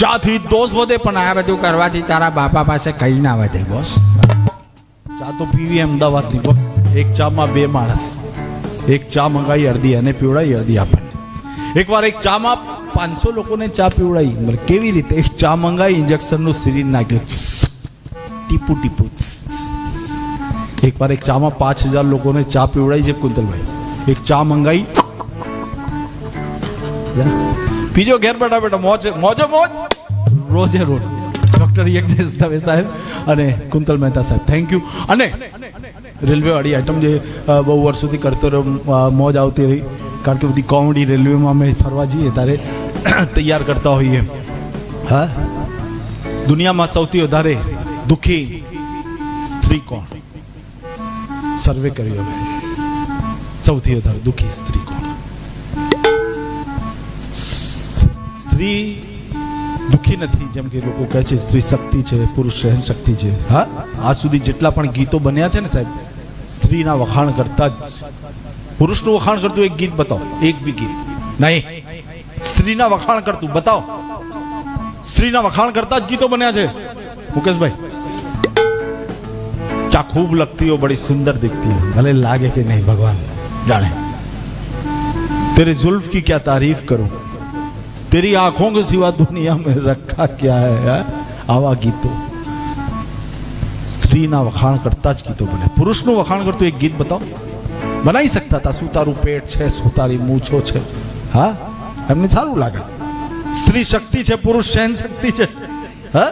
ચાથી દોષ વધે. પણ આ બધું કરવાથી તારા બાપા પાસે કઈ ના વધે બોસ. ચા તો પીવી અમદાવાદની બોસ. એક ચામાં બે માણસ, એક ચા મંગાવી, અડધી એને પીવડાવી, અડધી આપણને. એકવાર એક ચામાં 500 લોકોને ચા પીવડાવી. કેવી રીતે? એક ચા મંગાવી, ઇન્જેક્શનનું સિરીંજ નાખ્યું, ટીપુ ટીપુ. એકવાર એક ચામાં 5000 લોકોને ચા પીવડાવી છે કુંતલભાઈ. એક ચા મંગાવી, પીજો ઘેર બેઠા બેઠા, મોજે મોજે મોજ, રોજે રોજ. ડૉક્ટર યજ્ઞેશ દવે સાહેબ અને કુંતલ મહેતા સાહેબ, થેન્ક યુ. અને રેલવેવાળી આઈટમ જે બહુ વર્ષોથી કરતો રહ્યો, મોજ આવતી રહી. કારણ કે બધી કોમેડી રેલવેમાં અમે ફરવા જઈએ ત્યારે તૈયાર કરતા હોઈએ. હા, દુનિયામાં સૌથી વધારે દુઃખી સ્ત્રી કોણ? સર્વે કર્યો અમે. સૌથી વધારે દુઃખી સ્ત્રી કોણ? સ્ત્રી દુઃખી નથી જેમ કે લોકો કહે છે. સ્ત્રી શક્તિ છે, પુરુષ સહન શક્તિ છે. હા, આજ સુધી જેટલા પણ ગીતો બન્યા છે ને સાહેબ, સ્ત્રીના વખાણ કરતા જ. પુરુષનું વખાણ કરતું એક ગીત બતાવો, એક બી ગીત નહીં. સ્ત્રીના વખાણ કરતું બતાવો. સ્ત્રીના વખાણ કરતા જ ગીતો બન્યા છે. મુકેશભાઈ, ચા ખૂબ લગતી હો, બડી સુંદર દિખતી હો, ભલે લાગે કે નહીં ભગવાન જાણે. तेरे जुल्फ की क्या तारीफ करूं, तेरी आंखों के सिवा दुनिया में रखा क्या है. आवा गीतो स्त्रीना वखाण करता જ ગીતો બને. પુરુષનું વખાણ કરતું એક ગીત બતાવો. બનાવી શકતા હતા, શું તારું પેટ છે, શું તારી મૂછો છે. હા, એમને સારું લાગે. સ્ત્રી શક્તિ છે, પુરુષ સહન શક્તિ છે. હા,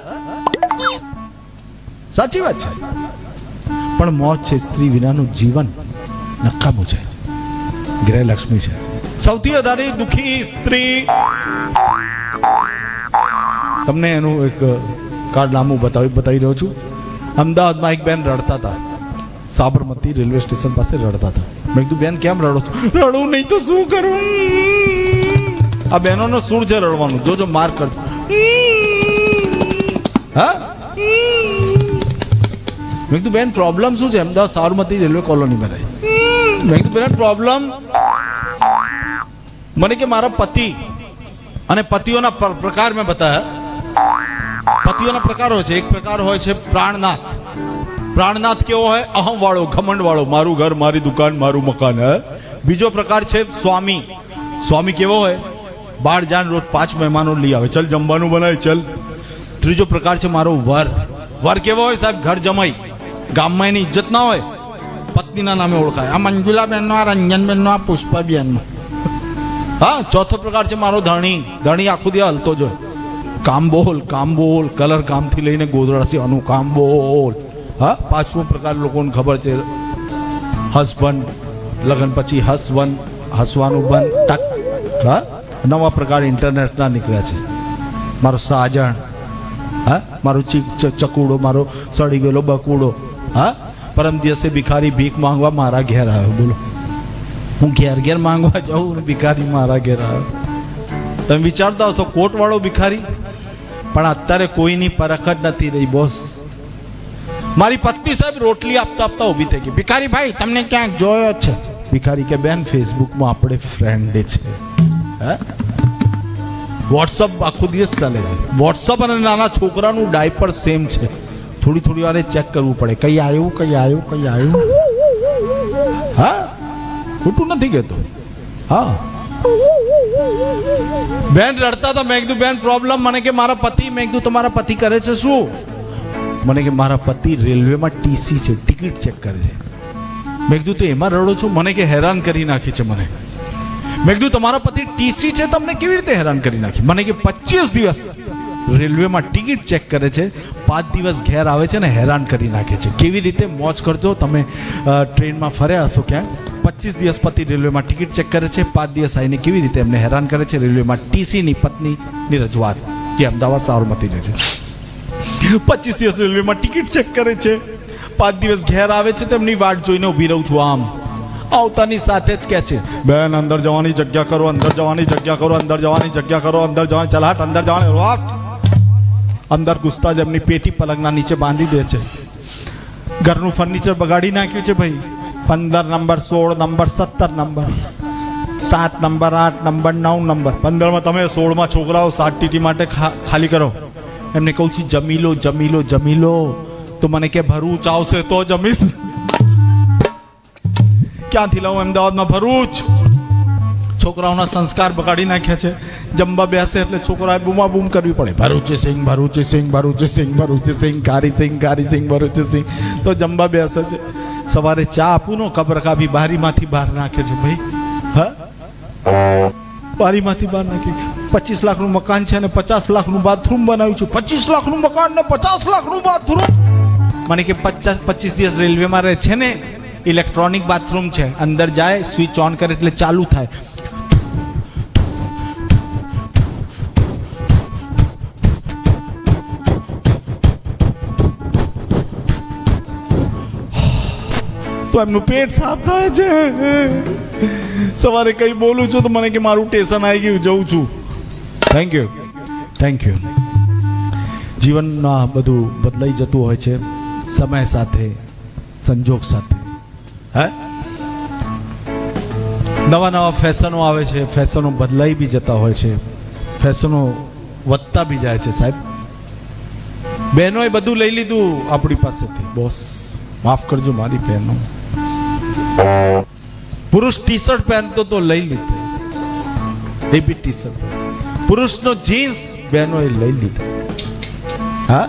સાચી વાત છે. પણ મોત છે, સ્ત્રી વિનાનું જીવન નકામું છે. ગૃહલક્ષ્મી છે સૌથી વધારે દુઃખી સ્ત્રી. તમને એનું એક કાર્ડ લાંબુ બતાવી રહ્યો છું. અમદાવાદમાં એક બેન રડતા હતા, સાબરમતી રેલવે સ્ટેશન પાસે રડતા હતા. મેં કીધું બેન કેમ રડો છો? રડવું નહીં તો શું કરું. આ બહેનોનો સૂર છે રડવાનું. જોજો માર કરજો. હા, મેં કીધું બેન પ્રોબ્લેમ શું છે? અમદાવાદ સાબરમતી રેલવે કોલોનીમાં રહી. મેં કીધું બેન પ્રોબ્લેમ મને કે મારા પતિ અને પતિઓના પ્રકાર મેં બતાયા. પતિઓના પ્રકાર હોય છે. એક પ્રકાર હોય છે પ્રાણનાથ. પ્રાણનાથ કેવો હોય? અહમ વાળો, ઘમંડ વાળો, મારું ઘર, મારી દુકાન, મારું મકાન. હે? બીજો પ્રકાર છે સ્વામી. સ્વામી કેવો હોય? બહાર જાન રોજ 5 મહેમાનો લઈ આવે, ચલ જમવાનું બનાય ચલ. ત્રીજો પ્રકાર છે મારો વર. વર કેવો હોય સાહેબ? ઘર જમાઈ, ગામમાં એની ઇજ્જત ના હોય, પત્નીના નામે ઓળખાય. આ મંજુલાબેનનો, આ રંજનબેનનો, આ પુષ્પાબેનનો. હા, ચોથો પ્રકાર છે મારો ધણી. ધણી આખું દિવસ હલતો જ હોય. કામ બોલ, કલર કામથી લઈને ગોદડા સીવાનું કામ બોલ. હા, પાંચમો પ્રકાર લોકોને ખબર છે હસબન્ડ. લગ્ન પછી હસવાનું બંધ ટક. હા, નવા પ્રકાર ઇન્ટરનેટના નીકળ્યા છે. મારો સાજણ, હા, મારો ચકુડો, મારો સડી ગયેલો બકુડો. હા, પરમ દિવસે ભિખારી ભીખ માંગવા મારા ઘેર આવ્યો. બોલો, હું ઘેર માંગવા જાઉં ને ભિખારી મારા ઘેર આવ્યો. તમે વિચારતા હશો કોટ વાળો ભિખારી, પણ અત્યારે કોઈની પરખ જ નથી રહી બોસ. મારી પત્ની સાહેબ રોટલી આપતા આપતા ઊભી થઈ ગઈ. ભિખારી ભાઈ તમને ક્યાંક જોયો છે? ભિખારી કે બેન ફેસબુકમાં આપણે ફ્રેન્ડ છે. હે? વોટ્સઅપ આખો દિવસ ચાલે છે. વોટ્સઅપ અને નાના છોકરાનું ડાયપર સેમ છે. થોડી વારે ચેક કરવું પડે, કઈ આવ્યું. હા, ખોટું નથી કહેતો. હા, બેન રડતા હતા. મેં કીધું બેન પ્રોબ્લેમ? મને કે મારા પતિ. મેં કીધું તમારા પતિ કરે છે શું? મને કે મારા પતિ રેલવેમાં ટીસી છે, ટિકિટ ચેક કરે છે. મેં કીધું તો એમાં રડો છો? મને કે હેરાન કરી નાખી છે મને. મેં કીધું તમારા પતિ ટીસી છે, તમને કેવી રીતે હેરાન કરી નાખી? મને કે 25 દિવસ રેલવેમાં ટિકિટ ચેક કરે છે, 5 દિવસ ઘેર આવે છે ને હેરાન કરી નાખે છે. કેવી રીતે મોજ કરજો તમે? ટ્રેનમાં ફર્યા હશો ક્યાંક? 25 દિવસ પતિ રેલવેમાં ટિકિટ ચેક કરે છે, 5 દિવસ આવીને કેવી રીતે એમને હેરાન કરે છે? રેલવેમાં ટીસીની પત્નીની રજૂઆત, કે અમદાવાદ સાબરમતી રહે છે. 25 દિવસ રેલવેમાં ટિકિટ ચેક કરે છે, 5 દિવસ ઘેર આવે છે, તેમની વાટ જોઈને ઊભી રહું છું. આમ આવતાની સાથે જ કહે છે, બેન અંદર જવાની જગ્યા કરો, અંદર જવાની જગ્યા કરો, અંદર જવાની જગ્યા કરો, અંદર જવાની, ચાલ હાટ, અંદર જવાની વાત. અંદર ઘૂસતા જ એમની પેટી પલંગના નીચે બાંધી દે છે. ઘરનું ફર્નિચર બગાડી નાખ્યું છે ભાઈ. 15 number, 16 number, 17 number, 7 number, 8 number, 9 number. 15માં તમે 16માં છોકરાઓ 7 ટીટી માટે ખાલી કરો. એમને કહું છું જમી લો. તો મને કે ભરૂચ આવશે તો જમીશ. ક્યાંથી લાવું અમદાવાદમાં ભરૂચ? છોકરાઓના સંસ્કાર બગાડી નાખ્યા છે. જમવા બેસે એટલે છોકરાએ બૂમાબૂમ કરવી પડે, ભરૂચ સિંહ, કારી સિંહ, ભરૂચ સિંહ. તો જમવા બેસે છે. સવારે ચા આપું નો કબરકા બી બારીમાંથી બહાર નાખે છે ભાઈ. હા, બારીમાંથી બહાર નાખી. 25 લાખનું મકાન છે અને 50 લાખનું બાથરૂમ બનાવ્યું છે. 25 લાખનું મકાન ને 50 લાખનું બાથરૂમ. મને કે 25 દિવસ રેલવેમાં રહે છે ને, ઇલેક્ટ્રોનિક બાથરૂમ છે. અંદર જાય, સ્વિચ ઓન કરે એટલે ચાલુ થાય. તો એમનું પેટ સાફ થાય છે. સવારે કઈ બોલું છું તો મને કે મારું ટેશન આવી ગયું, જઉં છું. Thank you. જીવનમાં બધું બદલાઈ જતું હોય છે સમય સાથે, સંજોગ સાથે. હે, નવા ફેશનો આવે છે, ફેશનો બદલાઈ બી જતા હોય છે, ફેશનો વધતા બી જાય છે સાહેબ. બહેનોએ બધું લઈ લીધું આપણી પાસેથી. બોસ માફ કરજો મારી બહેનો. પુરુષ ટી શર્ટ પહેરતો તો લઈ લીધો, એ બી ટી શર્ટ. પુરુષનો જીન્સ બહેનોએ લઈ લીધો. હા,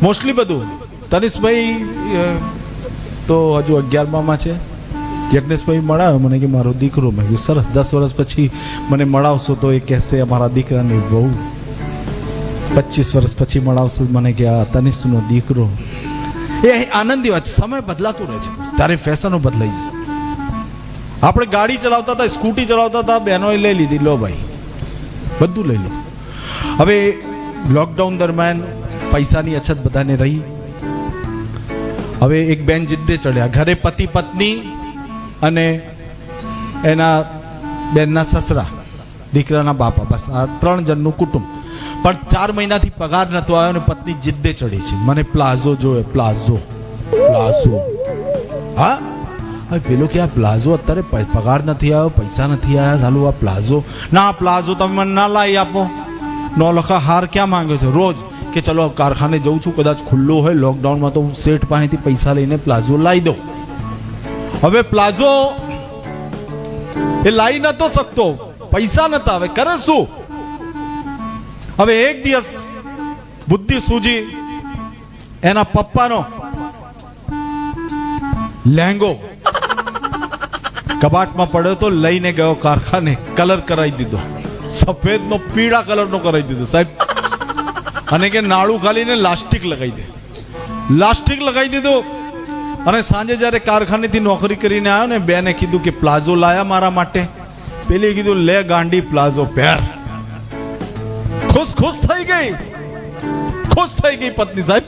મોસ્ટલી બધું. તનિષભાઈ તો હજુ 11માં છે. યજ્ઞેશભાઈ મળાયો મને કે મારો દીકરો. મેં કીધું સરસ, 10 વર્ષ પછી મને મળાવશો તો એ કહેશે અમારા દીકરાની બહુ. 25 વર્ષ પછી મળાવશો મને કે આ તનિષનો દીકરો. એ આનંદી વાત. સમય બદલાતું રહે છે, ત્યારે ફેશનો બદલાઈ જશે. આપણે ગાડી ચલાવતા હતા, સ્કૂટી ચલાવતા હતા, બહેનોએ લઈ લીધી. લો ભાઈ, બધું લઈ લીધું. હવે લોકડાઉન દરમિયાન પૈસાની અછત બધાને રહી. હવે એક બેન જિદ્દે ચડ્યા. ઘરે પતિ પત્ની અને એના બેનના સસરા, દીકરાના બાપા, બસ આ 3 જણનું કુટુંબ. પણ 4 મહિનાથી પગાર નતો આવ્યો અને પત્ની જિદ્દે ચડી છે, મને પ્લાઝો જોઈએ, પ્લાઝો. હા, હવે પેલો કે આ પ્લાઝો અત્યારે પગાર નથી આવ્યો, પૈસા નથી આવ્યા, ચાલુ આ પ્લાઝો. ના, પ્લાઝો તમે મને ના લાવી આપો. 9 લાખ હાર ક્યાં માંગ્યો છો રોજ? કે કે ચલો કારખાને જઉં છું, કદાચ ખુલ્લો હોય લોકડાઉનમાં તો હું શેઠ પાસેથી પૈસા લઈને પ્લાઝો લાવી દઉં. હવે પ્લાઝો એ લાવી નતો શકતો, પૈસા નતા, હવે કરે શું? હવે એક દિવસ બુદ્ધિ સૂજી, એના પપ્પાનો લહેંગો કબાટમાં પડ્યો તો લઈને ગયો કારખાને, કલર કરાવી દીધો, સફેદનો પીળા કલરનો કરાવી દીધો સાહેબ. અને કે નાળું ખાલીને લાસ્ટિક લગાવી દે, લાસ્ટિક લગાવી દીધું. અને સાંજે જ્યારે કારખાનેથી નોકરી કરીને આવ્યો ને, બેને કીધું કે પ્લાઝો લાયા મારા માટે. પેલી કીધું લે ગાંડી પ્લાઝો પહેર. ખુશ ખુશ થઈ ગઈ, ખુશ થઈ ગઈ પત્ની સાહેબ.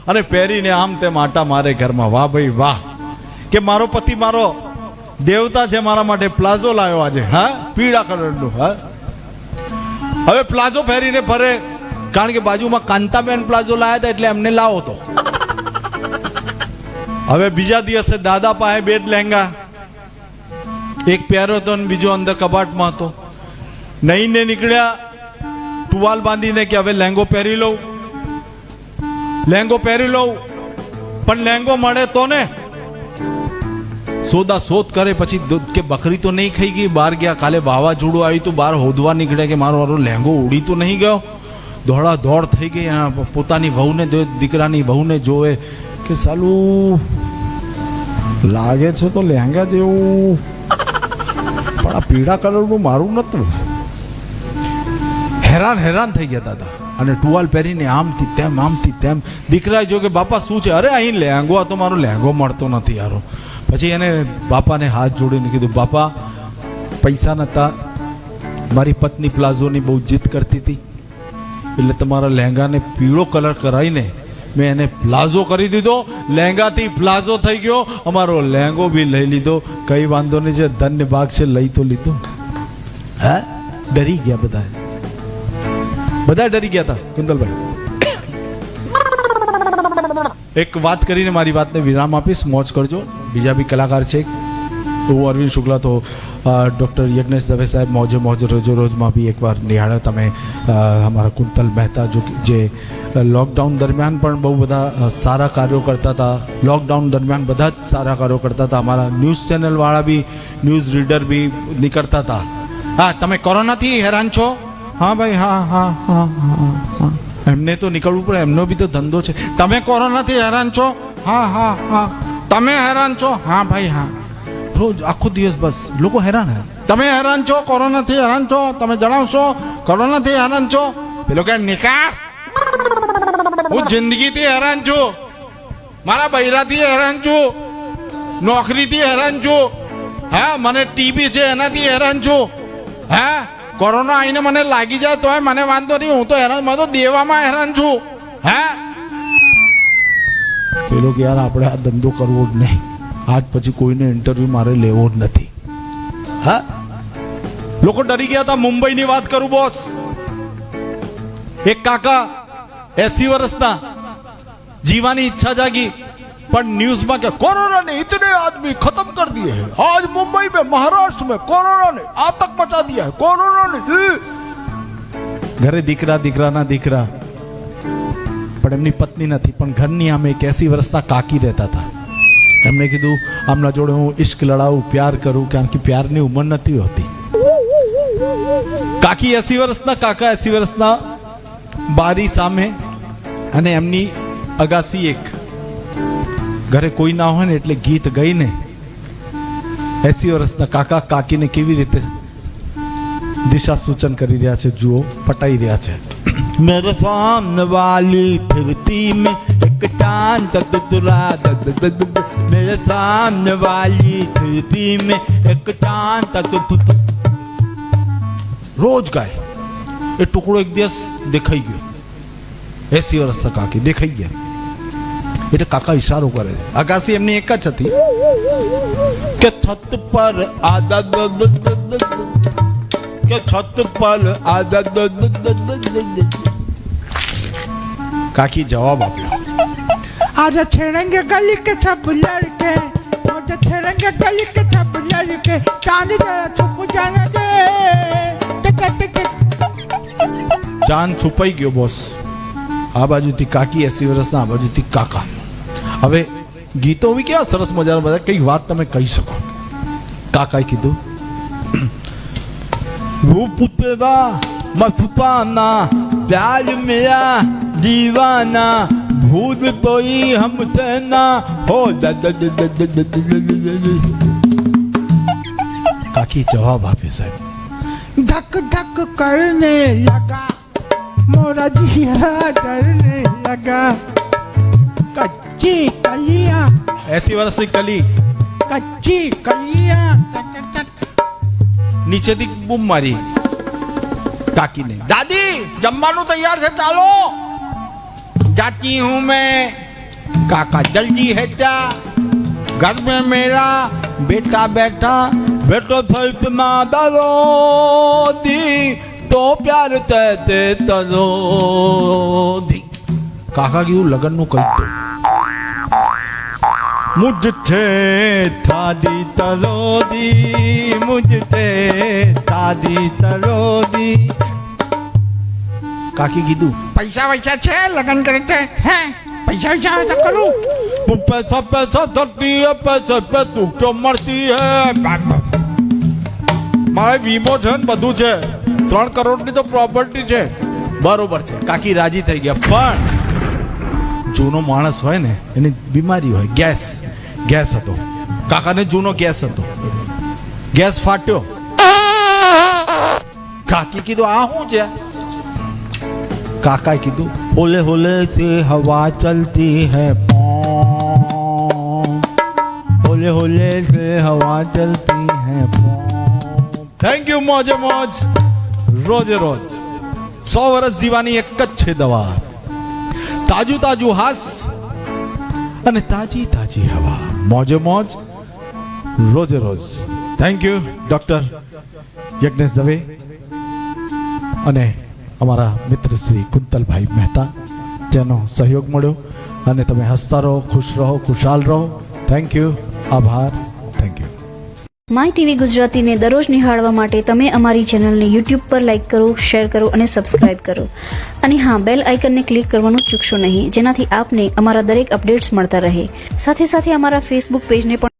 અને પહેરીને આમ તેમ આટા મારે ઘરમાં. વાહ ભાઈ વાહ, કે મારો પતિ મારો દેવતા છે, મારા માટે પ્લાઝો લાવ્યો આજે, હા, પીળા કલરનું. હા, હવે પ્લાઝો પહેરીને ફરે, કારણ કે બાજુમાં કાંતાબેન પ્લાઝો લાયા હતા એટલે એમને લાવો તો. હવે બીજા દિવસે દાદા પાસે બે જ લહેંગા, એક પહેર્યો હતો ને બીજો અંદર કબાટમાં હતો. નહીં ને નીકળ્યા ટુવાલ બાંધીને કે હવે લહેંગો પહેરી લઉં, લહેંગો પહેરી લઉં. પણ લહેંગો મળે તો ને સોદા શોધ કરે, પછી કે બકરી તો નહીં ખાઈ ગઈ. બહાર ગયા, કાલે વાવાઝોડું આવ્યું તો બહાર હોદવા નીકળ્યા કે મારો લહેંગો ઉડી તો નહીં ગયો. દોડા દોડ થઈ ગઈ. પોતાની વહુને, દીકરાની વહુને જોવે કે સાલું લાગે છે તો લહેંગા જેવું, પણ આ પીળા કલરનું મારું નતું. હેરાન હેરાન થઈ ગયા દાદા. અને ટુવાલ પહેરીને આમથી તેમ, આમથી તેમ. દીકરાએ જો કે બાપા શું છે? અરે અહીં લહેંગો હતો, મારો લહેંગો મળતો નથી યારો. પછી એને બાપાને હાથ જોડીને કીધું, બાપા પૈસા નહોતા, મારી પત્ની પ્લાઝોની બહુ જીદ કરતી હતી, એટલે તમારા લહેંગાને પીળો કલર કરાવીને મેં એને પ્લાઝો કરી દીધો. લહેંગાથી પ્લાઝો થઈ ગયો. અમારો લહેંગો બી લઈ લીધો. કઈ વાંધો નહીં, જે ધન્ય ભાગ છે લઈ તો લીધો. હા, ડરી ગયા બધા, બધા ડરી ગયા હતા. કુંતલભાઈ એક વાત કરીને મારી વાતને વિરામ આપીશ, મોજ કરજો. બીજા બી કલાકાર છે, હું અરવિંદ શુક્લા, તો ડૉક્ટર યજ્ઞેશ દવે સાહેબ મોજે મોજ રોજો રોજમાં બી એકવાર નિહાળ્યા તમે. અમારા કુંતલ મહેતા જે લોકડાઉન દરમિયાન પણ બહુ બધા સારા કાર્યો કરતા હતા. લોકડાઉન દરમિયાન બધા જ સારા કાર્યો કરતા હતા. અમારા ન્યૂઝ ચેનલવાળા બી, ન્યૂઝ રીડર બી નીકળતા હતા. હા, તમે કોરોનાથી હેરાન છો? હા ભાઈ, હા હા હા હા હા, એમને તો નીકળવું પડે, એમનો બી તો ધંધો છે. તમે કોરોનાથી હેરાન છો? હા હા હા. તમે હેરાન છો? હા ભાઈ હા. રોજ આખો દિવસ બસ લોકો હેરાન. તમે હેરાન છો? કોરોનાથી હેરાન છો? તમે જણાવશો કોરોનાથી હેરાન છો? પેલો કે નિકાર, હું જિંદગીથી હેરાન છું, મારા બૈરાથી હેરાન છું, નોકરીથી હેરાન છું, હા, મને ટીબી છે એનાથી હેરાન છું, હા, કોરોના આવીને મને લાગી જાય તોય મને વાંધો નહીં, હું તો હેરાન, મને તો દેવામાં હેરાન છું. હા, પેલો કે યાર આપણે આ ધંધો કરવો જ નહીં, આજ પછી કોઈને ઇન્ટરવ્યુ મારે લેવો જ નથી. હા, લોકો ડરી ગયા હતા. મુંબઈની વાત કરું બોસ, એક કાકા 80 વર્ષના, જીવાની ઈચ્છા જાગી, पर न्यूज में क्या कोरोना ने इतने आदमी खत्म कर दिए हैं, आज मुंबई में महाराष्ट्र में कोरोना ने आतंक मचा दिया है, कोरोना ने घरे दीकरा दीकराना दीकरा પણ એમની પત્ની નથી, પણ ઘરની આમે એક 80 વર્ષના કાકી રહેતા હતા. એમણે કીધું આમના જોડે હું ઇશ્ક લડાવું, પ્યાર કરું, કારણ કે પ્યારની ઉંમર નથી હોતી. કાકી 80 વર્ષના, કાકા 80 વર્ષના, બારી સામે અને એમની અગાસી એક, ઘરે કોઈ ના હોય ને એટલે ગીત ગાઈને 80 વર્ષના કાકા કાકીને કેવી રીતે દિશા સૂચન કરી રહ્યા છે જુઓ, પટાઈ રહ્યા છે. मेरे सामने वाली फिरती में एक चांद टुकड़ा, मेरे सामने वाली फिरती में एक चांद टुकड़ा. रोज गाय એ ટુકડો એક દિવસ દેખાઈ ગયો. 80 વર્ષના કાકી દેખાઈ ગયા એટલે કાકા ઈશારો કરે છે. આકાશી એમની એક જ હતી કે છત પર આદા કે छत पर आदा काकी जवाब आप्यो, आज छेड़ेंगे गली के सब लड़के, आज छेड़ेंगे गली के सब लड़के, चांद जरा छुप जाने दे. चांद छुपाई गयो बोस. આ બાજુથી કાકી 80 વર્ષના, આ બાજુથી કાકા. હવે ગીતો બી કેવા સરસ મજાના બધા, કઈ વાત તમે કહી શકો. કાકાએ કીધું, રૂપ તેરા મસ્તાના, પ્યાર મેરા દીવાના, ભૂલ કોઈ હમસે ના હો. કાકી જવાબ આપ્યો સાહેબ. धक धक करने लगा मोरा जिया डरने लगा कच्ची कलियां 80 વર્ષની કલી कच्ची कलियां નીચેથી બૂમ મારી કાકીને, દાદી જમવાનું તૈયાર છે, ચાલો. जाती हूँ मैं. काका जल्दी है क्या, घर में मेरा बेटा बैठा, बेटो था इतना डरो दी तो प्यार कहते तरो दी. काका કીધું લગનનું કહી દો. मुझसे शादी तरोदी, मुझसे शादी तरोदी. કાકી કીધું, पैसा वैसा छे लगन करे थे हैं पैसा वैसा है तो करूं. पैसा पैसा धरती है, पैसे पे तू क्यों मरती है. મારે વીમો છે ને બધું છે, 3 કરોડની તો પ્રોપર્ટી છે. બરોબર છે. કાકી રાજી થઈ ગયા. પણ જૂનો માણસ હોય ને એની બીમારી હોય, ગેસ હતો. કાકાને જૂનો ગેસ હતો, ગેસ ફાટ્યો. કાકી કીધું આ શું છે. કાકાએ કીધું, હોલે હોલે સે હવા ચલતી હૈ, હોલે હોલે સે હવા ચલતી હૈ. થેન્ક યુ મોજે મોજ. રોજે રોજ 100 વર્ષ જીવાની એક જ છે દવા. તાજું તાજું હાસ અને તાજી તાજી હવા. મોજે મોજ, રોજે રોજ. Thank you doctor Yagnesh Dave અને અમારા મિત્ર શ્રી કુંતલભાઈ મહેતા, જેનો સહયોગ મળ્યો. અને તમે હસતા રહો, ખુશ રહો, ખુશાલ રહો. થેન્ક યુ, આભાર. Thank you. માય ટીવી ગુજરાતીને દરરોજ નિહાળવા માટે તમે અમારી ચેનલને યુટ્યુબ પર લાઇક કરો, શેર કરો અને સબસ્ક્રાઇબ કરો. અને હા, બેલ આઇકનને ક્લિક કરવાનું ચૂકશો નહીં, જેનાથી આપને અમારા દરેક અપડેટ્સ મળતા રહે. સાથે સાથે અમારા ફેસબુક પેજને પણ